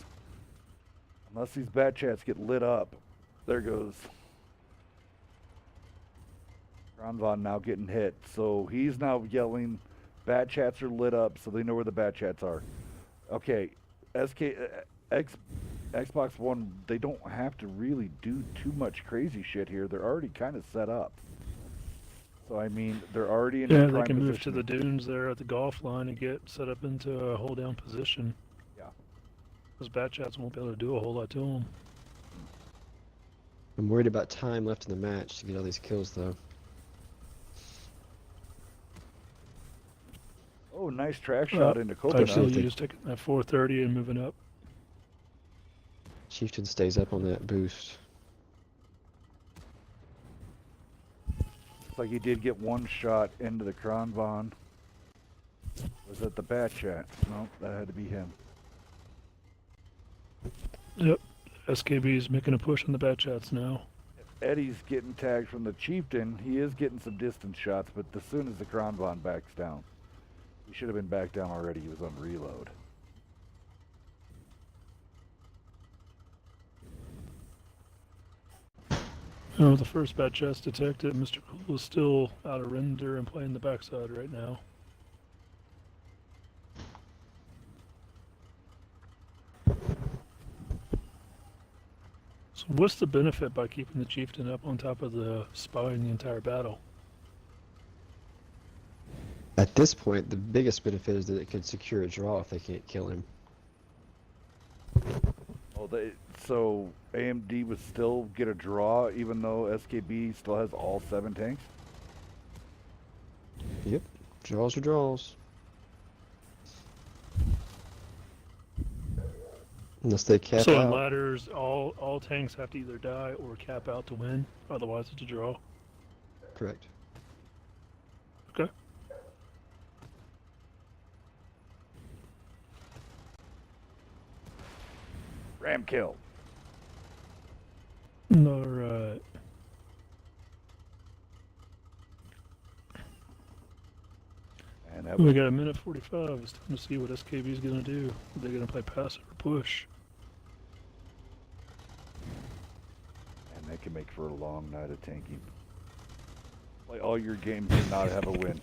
unless these Bat Chats get lit up, there goes. Granvon now getting hit. So he's now yelling, Bat Chats are lit up, so they know where the Bat Chats are. Okay, Xbox One, they don't have to really do too much crazy shit here. They're already kind of set up. So, I mean, they're already in Yeah, prime they can move to position. the dunes there at the golf line and get set up into a hold down position. Yeah. Those Bat Chats won't be able to do a whole lot to them. I'm worried about time left in the match to get all these kills, though. Oh, nice track shot into I Coconut. kill Absolutely. you, just taking that 430 and moving up. Chieftain stays up on that boost. Looks like he did get one shot into the Kronvon. Was that the Bat Chat? No, that had to be him. Yep. SKB is making a push on the Bat Chats now. Eddie's getting tagged from the Chieftain. He is getting some distance shots, but as soon as the Kronvon backs down, he should have been back down already. He was on reload. Oh, the first Bat Chats detected. Mr. Cool is still out of render and playing the backside right now. So what's the benefit by keeping the Chieftain up on top of the spy in the entire battle? At this point, the biggest benefit is that it could secure a draw if they can't kill him. Oh, so AMD would still get a draw even though SKB still has all 7 tanks? Yep, draws are draws. Unless they cap So in out. ladders, all tanks have to either die or cap out to win. Otherwise, it's a draw. Correct. Ram kill. Alright. And that We was, got a minute 45. It's time to see what SKB is going to do. Are they going to play passive or push? and that can make for a long night of tanking. Play all your games and not have a win.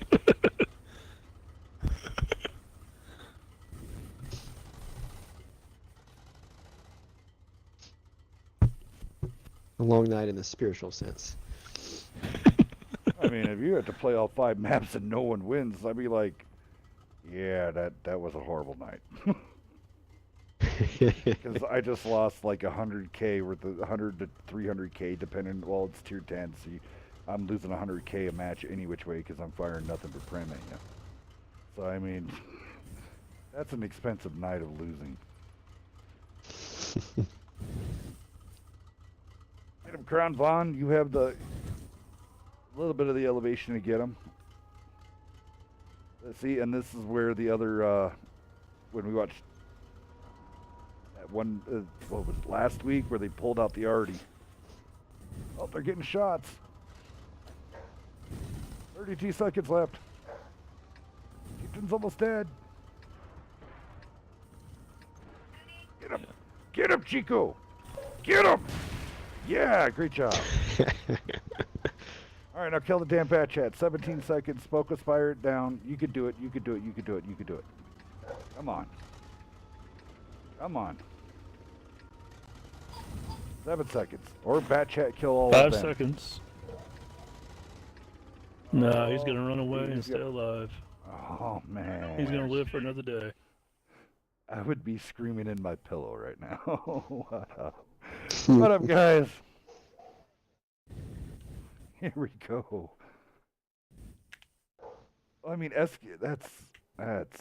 A long night in the spiritual sense. I mean, if you had to play all 5 maps and no one wins, I'd be like, yeah, that was a horrible night. Because I just lost like 100K worth of 100 to 300K depending. Well, it's tier 10, so I'm losing 100K a match any which way because I'm firing nothing but Prem at you. So I mean, that's an expensive night of losing. Get him, Crown Vaughn. You have the little bit of the elevation to get him. See, and this is where the other when we watched that one, what was it, last week, where they pulled out the arty. Oh, they're getting shots. 32 seconds left. Chieftain's almost dead. Get him! Get him, Chico! Get him! Yeah, great job. All right, now kill the damn bat chat. 17 seconds. Focus, fire it down. You could do it. You could do it. You could do it. You could do it. Come on. Come on. 7 seconds. Or bat chat kill all 5 of them. seconds. No, he's Oh, going to run away he's and stay gonna- alive. Oh, man. He's going to live for another day. I would be screaming in my pillow right now. What up, guys? Here we go. I mean, that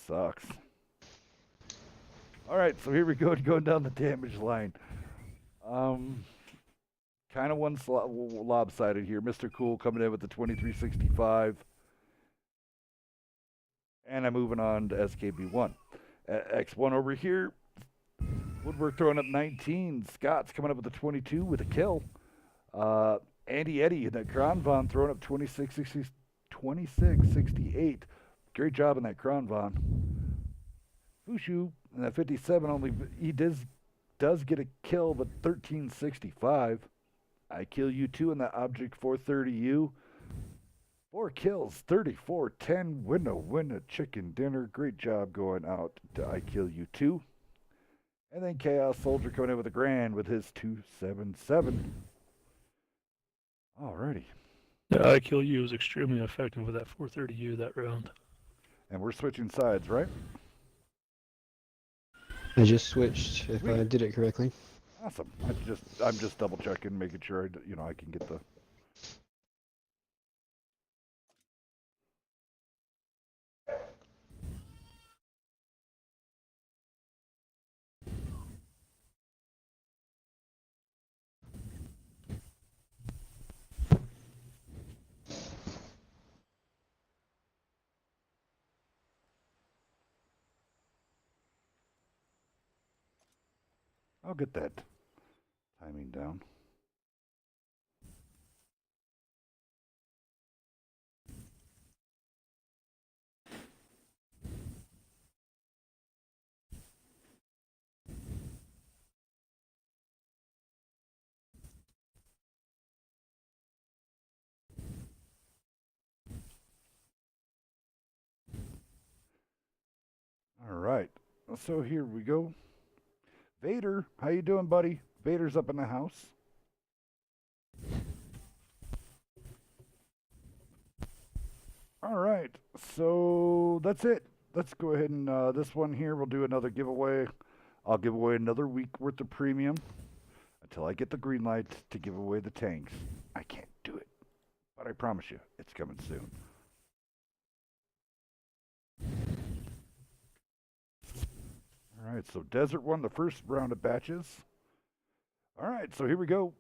sucks. All right, so here we go, going down the damage line. Kind of one lopsided here. Mr. Cool coming in with the 2365. And I'm moving on to SKB1. X1 over here. Woodwork throwing up 19. Scott's coming up with a 22 with a kill. Andy Eddie and that Crown Von throwing up 2668. Great job in that Crown Von. Fushu and that 57 only, he does get a kill, but 1365. I kill you too in that Object 430U. 4 kills, 34-10. Win a chicken dinner. Great job going out to I kill you too. And then Chaos Soldier coming in with a grand with his 277. Alrighty. Yeah, I Kill You was extremely effective with that 430U that round. And we're switching sides, right? I just switched, if Sweet. I did it correctly. Awesome. I'm just double checking, making sure I can get the. I'll get that timing down. All right. So here we go. Vader, how you doing, buddy? Vader's up in the house. All right. So that's it. Let's go ahead and this one here, we'll do another giveaway. I'll give away another week worth of premium until I get the green light to give away the tanks. I can't do it, but I promise you, it's coming soon. All right, so Desert won the first round of batches. All right, so here we go.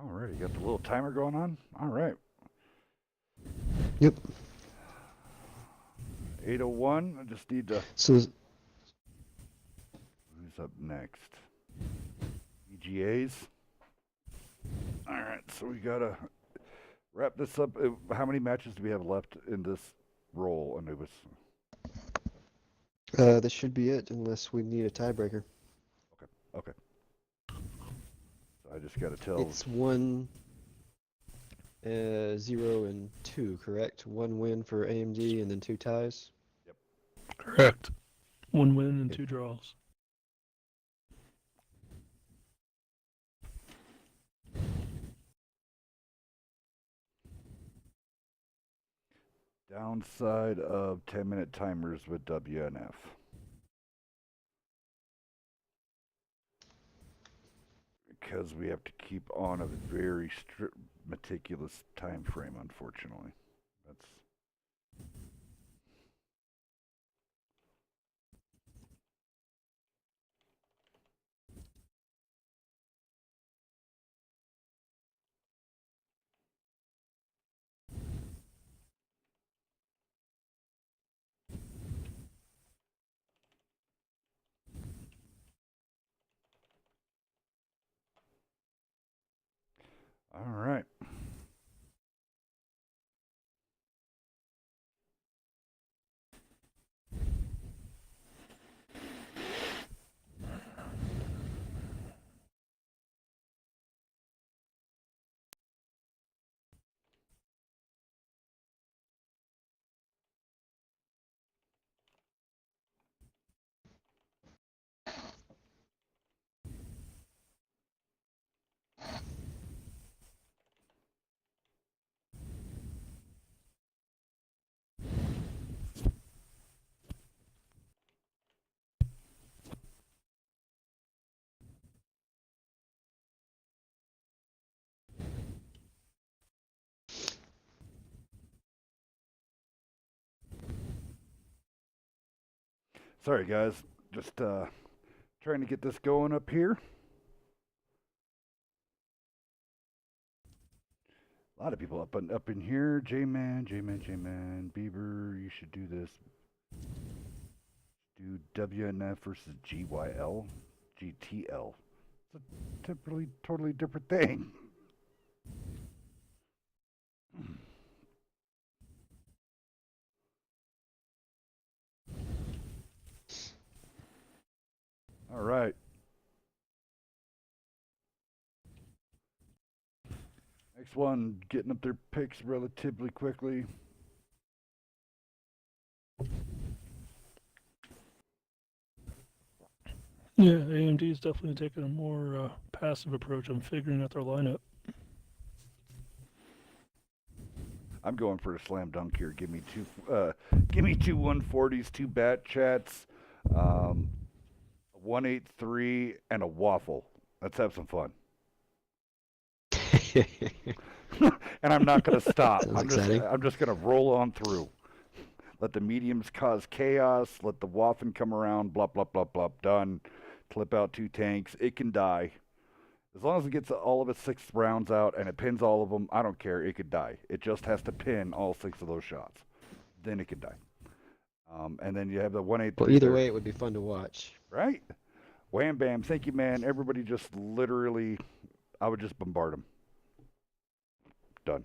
Alright, you got the little timer going on? Alright. Yep. 8:01. I just need to. So Who's up next? EGAs. Alright, so we gotta wrap this up. How many matches do we have left in this roll, Anubis? this should be it, unless we need a tiebreaker. Okay. So I just gotta tell. It's 1, 0, and 2, correct? 1 win for AMD and then 2 ties. Correct. 1 win and 2 draws. Downside of 10-minute timers with WNF. Because we have to keep on a very meticulous time frame, unfortunately. That's all right. Sorry, guys. Just trying to get this going up here. A lot of people up in here. J-Man, Bieber, you should do this. Do WNF versus GYL, GTL. It's a totally different thing. All right. Next one, getting up their picks relatively quickly. Yeah, AMD is definitely taking a more passive approach on figuring out their lineup. I'm going for a slam dunk here. Give me two 140s, 2 bat chats, a 183, and a waffle. Let's have some fun. And I'm not going to stop. I'm just going to roll on through. Let the mediums cause chaos. Let the waffen come around. Blah, blah, blah, blah. Done. Clip out 2 tanks. It can die. As long as it gets all of its 6 rounds out and it pins all of them, I don't care. It could die. It just has to pin all 6 of those shots. Then it could die. And then you have the 183. Well, either way, it would be fun to watch. Right? Wham bam. Thank you, man. Everybody just literally, I would just bombard them. Done.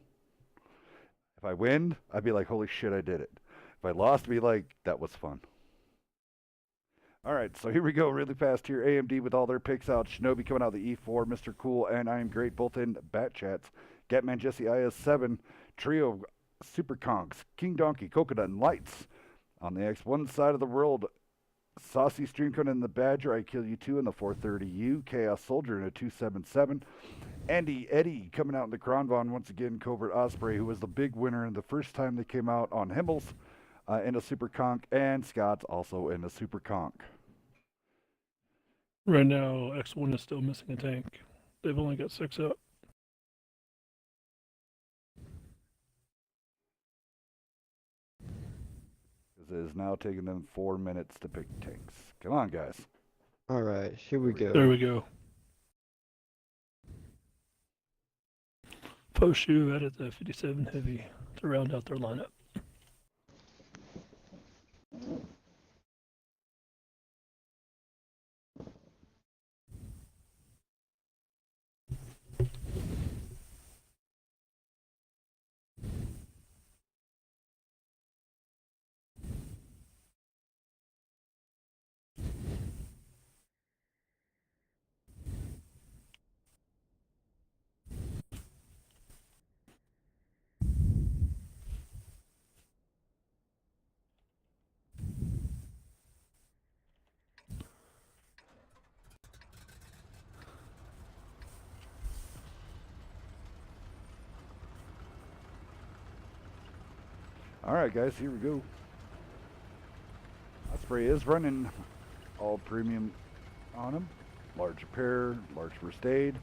If I win, I'd be like, holy shit, I did it. If I lost, I'd be like, that was fun. All right, so here we go really fast here. AMD with all their picks out. Shinobi coming out of the E4. Mr. Cool and I Am Great both in bat chats. Gatman Jesse IS7. Trio Super Kongs. King Donkey, Coconut, and Lights. On the X1 side of the world, Saucy Streamcon and the Badger. I Kill You 2 in the 430U. Chaos Soldier in a 277. Andy Eddie coming out in the Kronvon once again. Covert Osprey, who was the big winner in the first time they came out on Himmels. In a Super Conk, and Scott's also in a Super Conk. Right now, X1 is still missing a tank. They've only got 6 up. It is now taking them 4 minutes to pick tanks. Come on, guys. All right, here we go. There we go. Foshu added the 57 heavy to round out their lineup. Alright guys, here we go. Osprey is running all premium on him. Large repair, large first aid,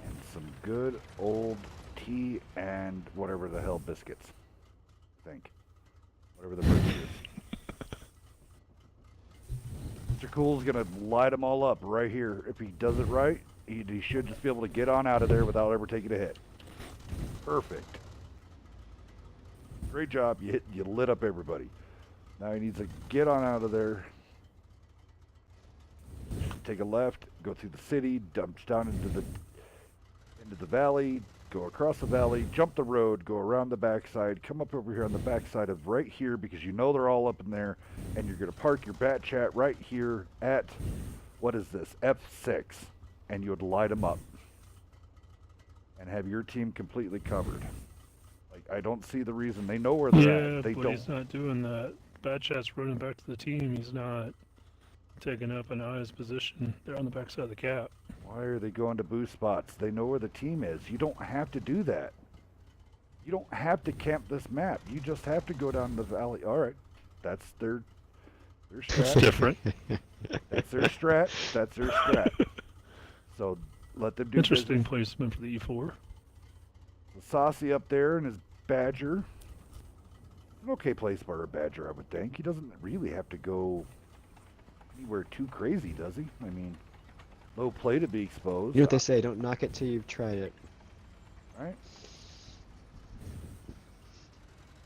and some good old tea and whatever the hell biscuits. I think. Whatever the bird is. Mr. Cool's gonna light them all up right here. If he does it right, he should just be able to get on out of there without ever taking a hit. Perfect. Great job. You lit up everybody. Now he needs to get on out of there. Take a left, go through the city, dump down into the valley, go across the valley, jump the road, go around the backside, come up over here on the backside of right here because you know they're all up in there, and you're gonna park your bat chat right here at, what is this, F6, and you would light them up and have your team completely covered. Like, I don't see the reason. They know where they're at. They but don't. he's not doing that. Bad Chat's running back to the team. He's not taking up an eyes position. They're on the backside of the cap. Why are they going to boost spots? They know where the team is. You don't have to do that. You don't have to camp this map. You just have to go down the valley. All right, that's their strat. It's different. That's their strat. That's their strat. So let them do Interesting business. placement for the E4. The Saucy up there and his Badger. An okay place for a Badger, I would think. He doesn't really have to go anywhere too crazy, does he? I mean, low play to be exposed. You know what they say, don't knock it till you've tried it. Right.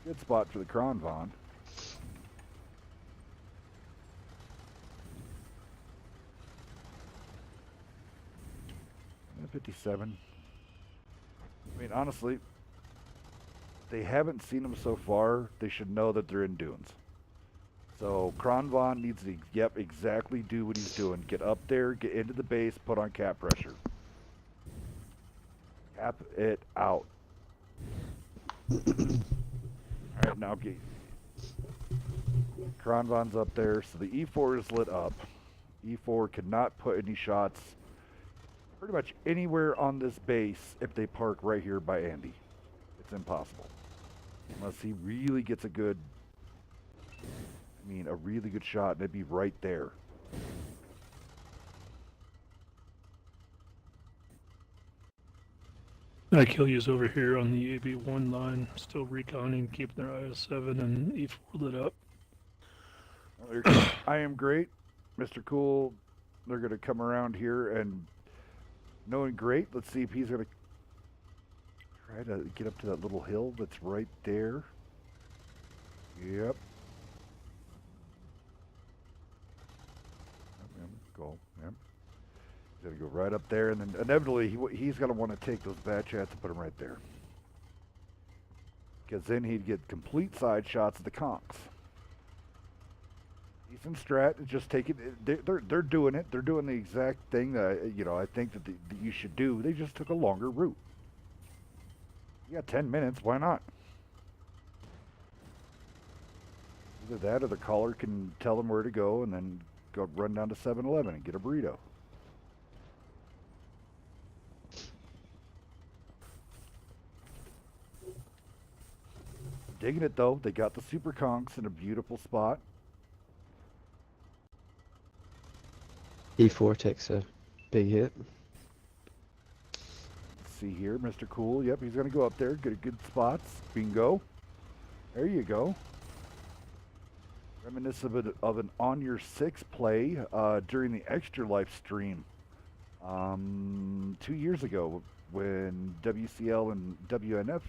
Good spot for the Kronvon. 57. I mean, honestly, they haven't seen them so far. They should know that they're in dunes. So Kronvon needs to, exactly do what he's doing. Get up there, get into the base, put on cap pressure. Cap it out. Alright, now get... Kronvon's up there, so the E4 is lit up. E4 cannot put any shots pretty much anywhere on this base if they park right here by Andy. It's impossible. Unless he really gets a good... I mean, a really good shot, and it'd be right there. IQ's over here on the AB1 line, still reconning, keeping their IS7 and E4 lit up. Well, I am great. Mr. Cool, they're going to come around here and knowing great, let's see if he's going to try to get up to that little hill that's right there. Yep. Go. Yep. He's going to go right up there, and then inevitably he's going to want to take those bad chats and put them right there. Because then he'd get complete side shots of the conks. Decent strat, just take it. They're doing it. They're doing the exact thing that I think that you should do. They just took a longer route. You got 10 minutes. Why not? Either that, or the caller can tell them where to go, and then go run down to 7-Eleven and get a burrito. Digging it though. They got the super conks in a beautiful spot. E4 takes a big hit. Let's see here, Mr. Cool. Yep, he's going to go up there, get a good spots. Bingo. There you go. Reminiscent of an On Your 6 play during the Extra Life stream 2 years ago. when WCL and WNF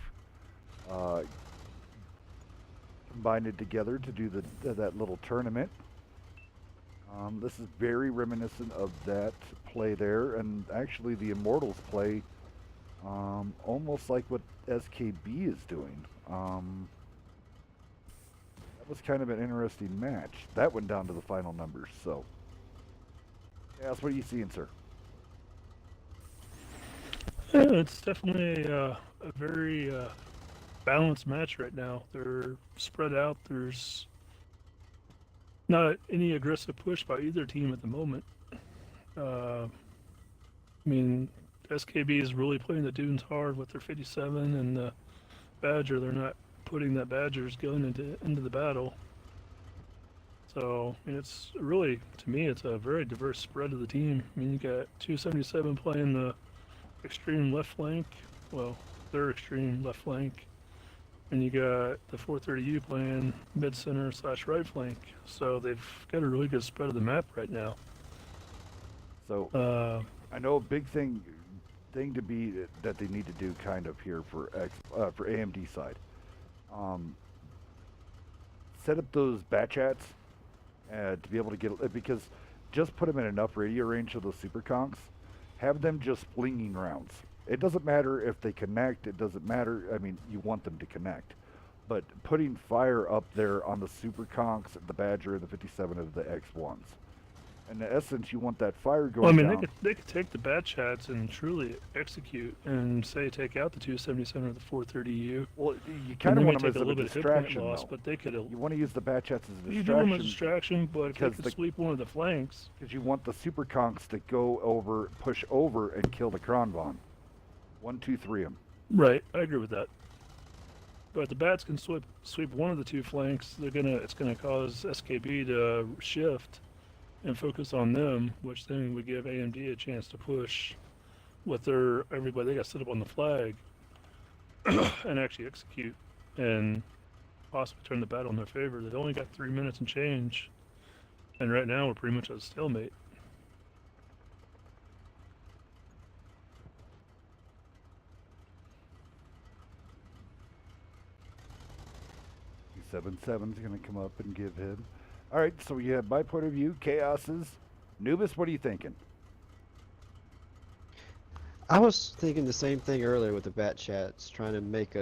combined it together to do that little tournament. This is very reminiscent of that play there, and actually the Immortals play almost like what SKB is doing. That was kind of an interesting match. That went down to the final numbers, so. Yes, what are you seeing, sir? Yeah, it's definitely a very balanced match right now. They're spread out. There's not any aggressive push by either team at the moment. I mean, SKB is really playing the Dunes hard with their 57, and the Badger, they're not putting that Badger's gun into the battle. So, I mean, it's really, to me, it's a very diverse spread of the team. I mean, you got 277 playing the extreme left flank, well, their extreme left flank, and you got the 430U playing mid center / right flank. So they've got a really good spread of the map right now. So I know a big thing to be that they need to do kind of here for AMD side. Set up those bat chats to be able to get, because just put them in enough radio range of those super conks. Have them just flinging rounds. It doesn't matter if they connect. It doesn't matter. I mean, you want them to connect. But putting fire up there on the super conks, the Badger, and the 57 of the X1s. In essence, you want that fire going well, I mean, down. they could take the bat chats and truly execute and say take out the 277 or the 430U. Well, you kind of want them as a a little bit of hit distraction, point loss, though. but they could. You want to use the bat chats as a You distraction. do them as a distraction, but if they because could sweep one of the flanks. Because you want the super conks to go over, push over, and kill the Kronvon. 1, 2, 3 them. Right, I agree with that. But the bats can sweep one of the two flanks. It's gonna cause SKB to shift and focus on them, which then would give AMD a chance to push with everybody they got set up on the flag and actually execute and possibly turn the battle in their favor. They've only got 3 minutes and change, and right now we're pretty much at a stalemate. Seven's going to come up and give him. All right, so you have my point of view. Chaos's. Nubis, what are you thinking? I was thinking the same thing earlier with the bat chats, trying to make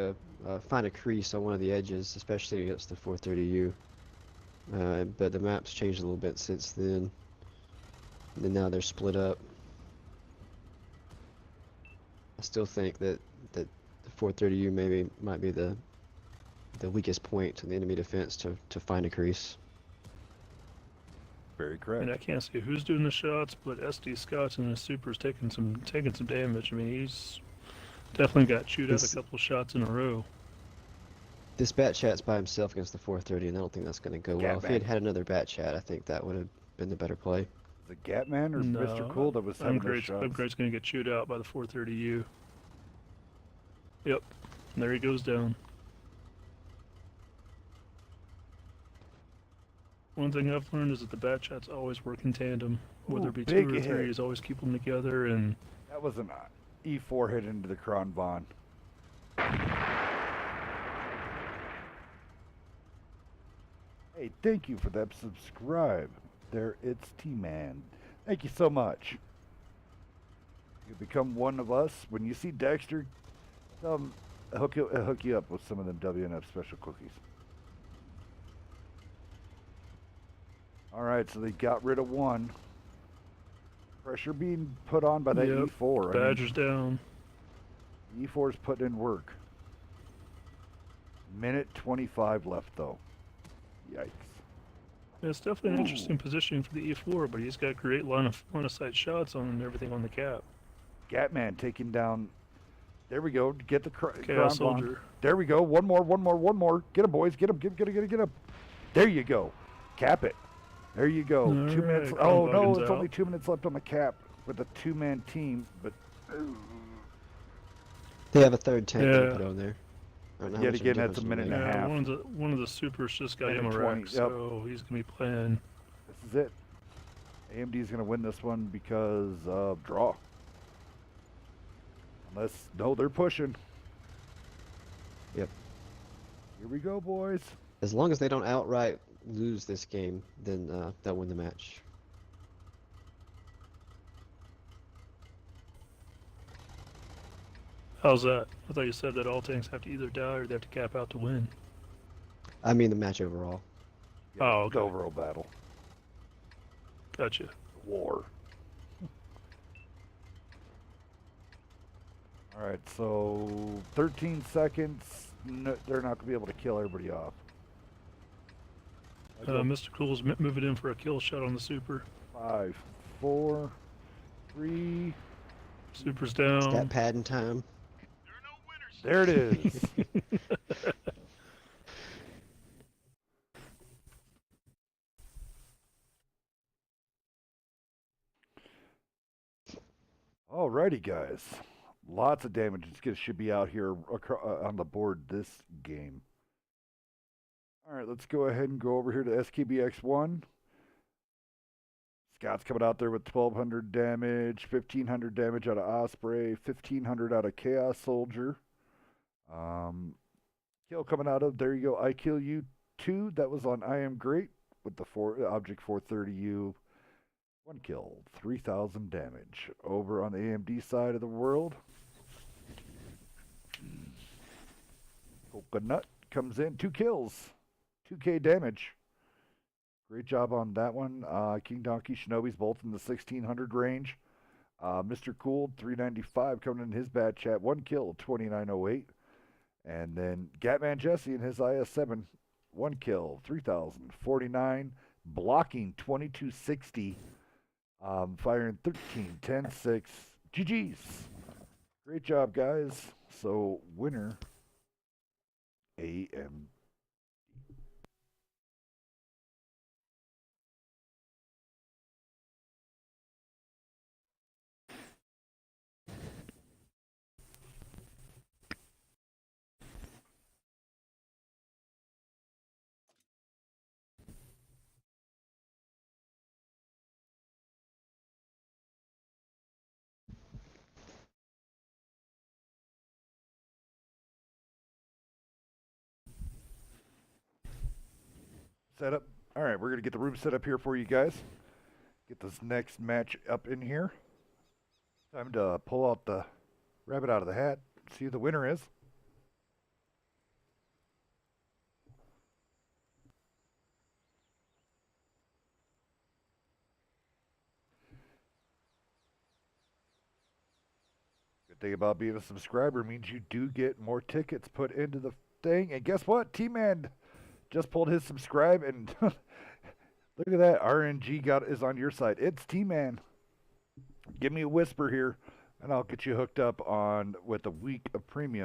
find a crease on one of the edges, especially against the 430U. But the map's changed a little bit since then. And now they're split up. I still think that the 430U might be the weakest point in the enemy defense to find a crease. Very correct. And I can't see who's doing the shots, but SD Scott's and his super's taking some damage. I mean, he's definitely got chewed up a couple shots in a row. This bat chat's by himself against the 430, and I don't think that's going to go well. If he had another bat chat, I think that would have been the better play. The Gatman or Mr. Cool that was having those shots? Upgrade's going to get chewed out by the 430U. Yep. And there he goes down. One thing I've learned is that the bat chats always work in tandem. Whether it be 2 or 3, is always keep them together. And that was an E4 hit into the Kronvon. Hey, thank you for that subscribe. There, it's T-Man. Thank you so much. You become one of us. When you see Dexter, hook you up with some of them WNF special cookies. All right, so they got rid of one. Pressure being put on by that E4. Badger's down. E4's putting in work. Minute 25 left, though. Yikes. Yeah, it's definitely an interesting positioning for the E4, but he's got great line of sight shots on and everything on the cap. Gatman taking down. There we go. Get the Chaos Soldier. There we go. One more. Get him, boys. Get him. There you go. Cap it. There you go. All 2 minutes. right, Oh no, it's out. only 2 minutes left on the cap with a 2-man team. But they have a third tank to put on there. Yet again, that's a minute and a half. One of the supers just got him a 20, wreck, so he's gonna be playing. This is it. AMD is gonna win this one because of draw. Unless, no, they're pushing. Yep. Here we go, boys. As long as they don't outright lose this game, then they'll win the match. How's that? I thought you said that all tanks have to either die or they have to cap out to win. I mean the match overall. Yeah, Oh, the okay. overall battle. Gotcha. War. Alright, so 13 seconds. No, they're not going to be able to kill everybody off. Mr. Cool's moving in for a kill shot on the super. 5, 4, 3. Super's Stat down. pad in time. There it is. Alrighty, guys. Lots of damage. Should be out here on the board this game. Alright, let's go ahead and go over here to SKBX1. Scott's coming out there with 1,200 damage, 1,500 damage out of Osprey, 1,500 out of Chaos Soldier. Kill coming out of, there you go, I Kill You 2. That was on I Am Great with the Object 430U. 1 kill, 3,000 damage. Over on the AMD side of the world, Coconut comes in, 2 kills, 2k damage. Great job on that one. King Donkey, Shinobi's both in the 1,600 range. Mr. Cool, 395 coming in his bad chat, 1 kill, 2,908. And then Gatman Jesse in his IS-7, 1 kill, 3,049. Blocking, 2,260. Firing 13, 10, 6. GG's. Great job, guys. So, winner, AM. Set up. All right, we're going to get the room set up here for you guys. Get this next match up in here. Time to pull out the rabbit out of the hat. See who the winner is. Good thing about being a subscriber means you do get more tickets put into the thing. And guess what? T-Man just pulled his subscribe, and look at that. RNG is on your side. It's T-Man. Give me a whisper here, and I'll get you hooked up with a week of premium.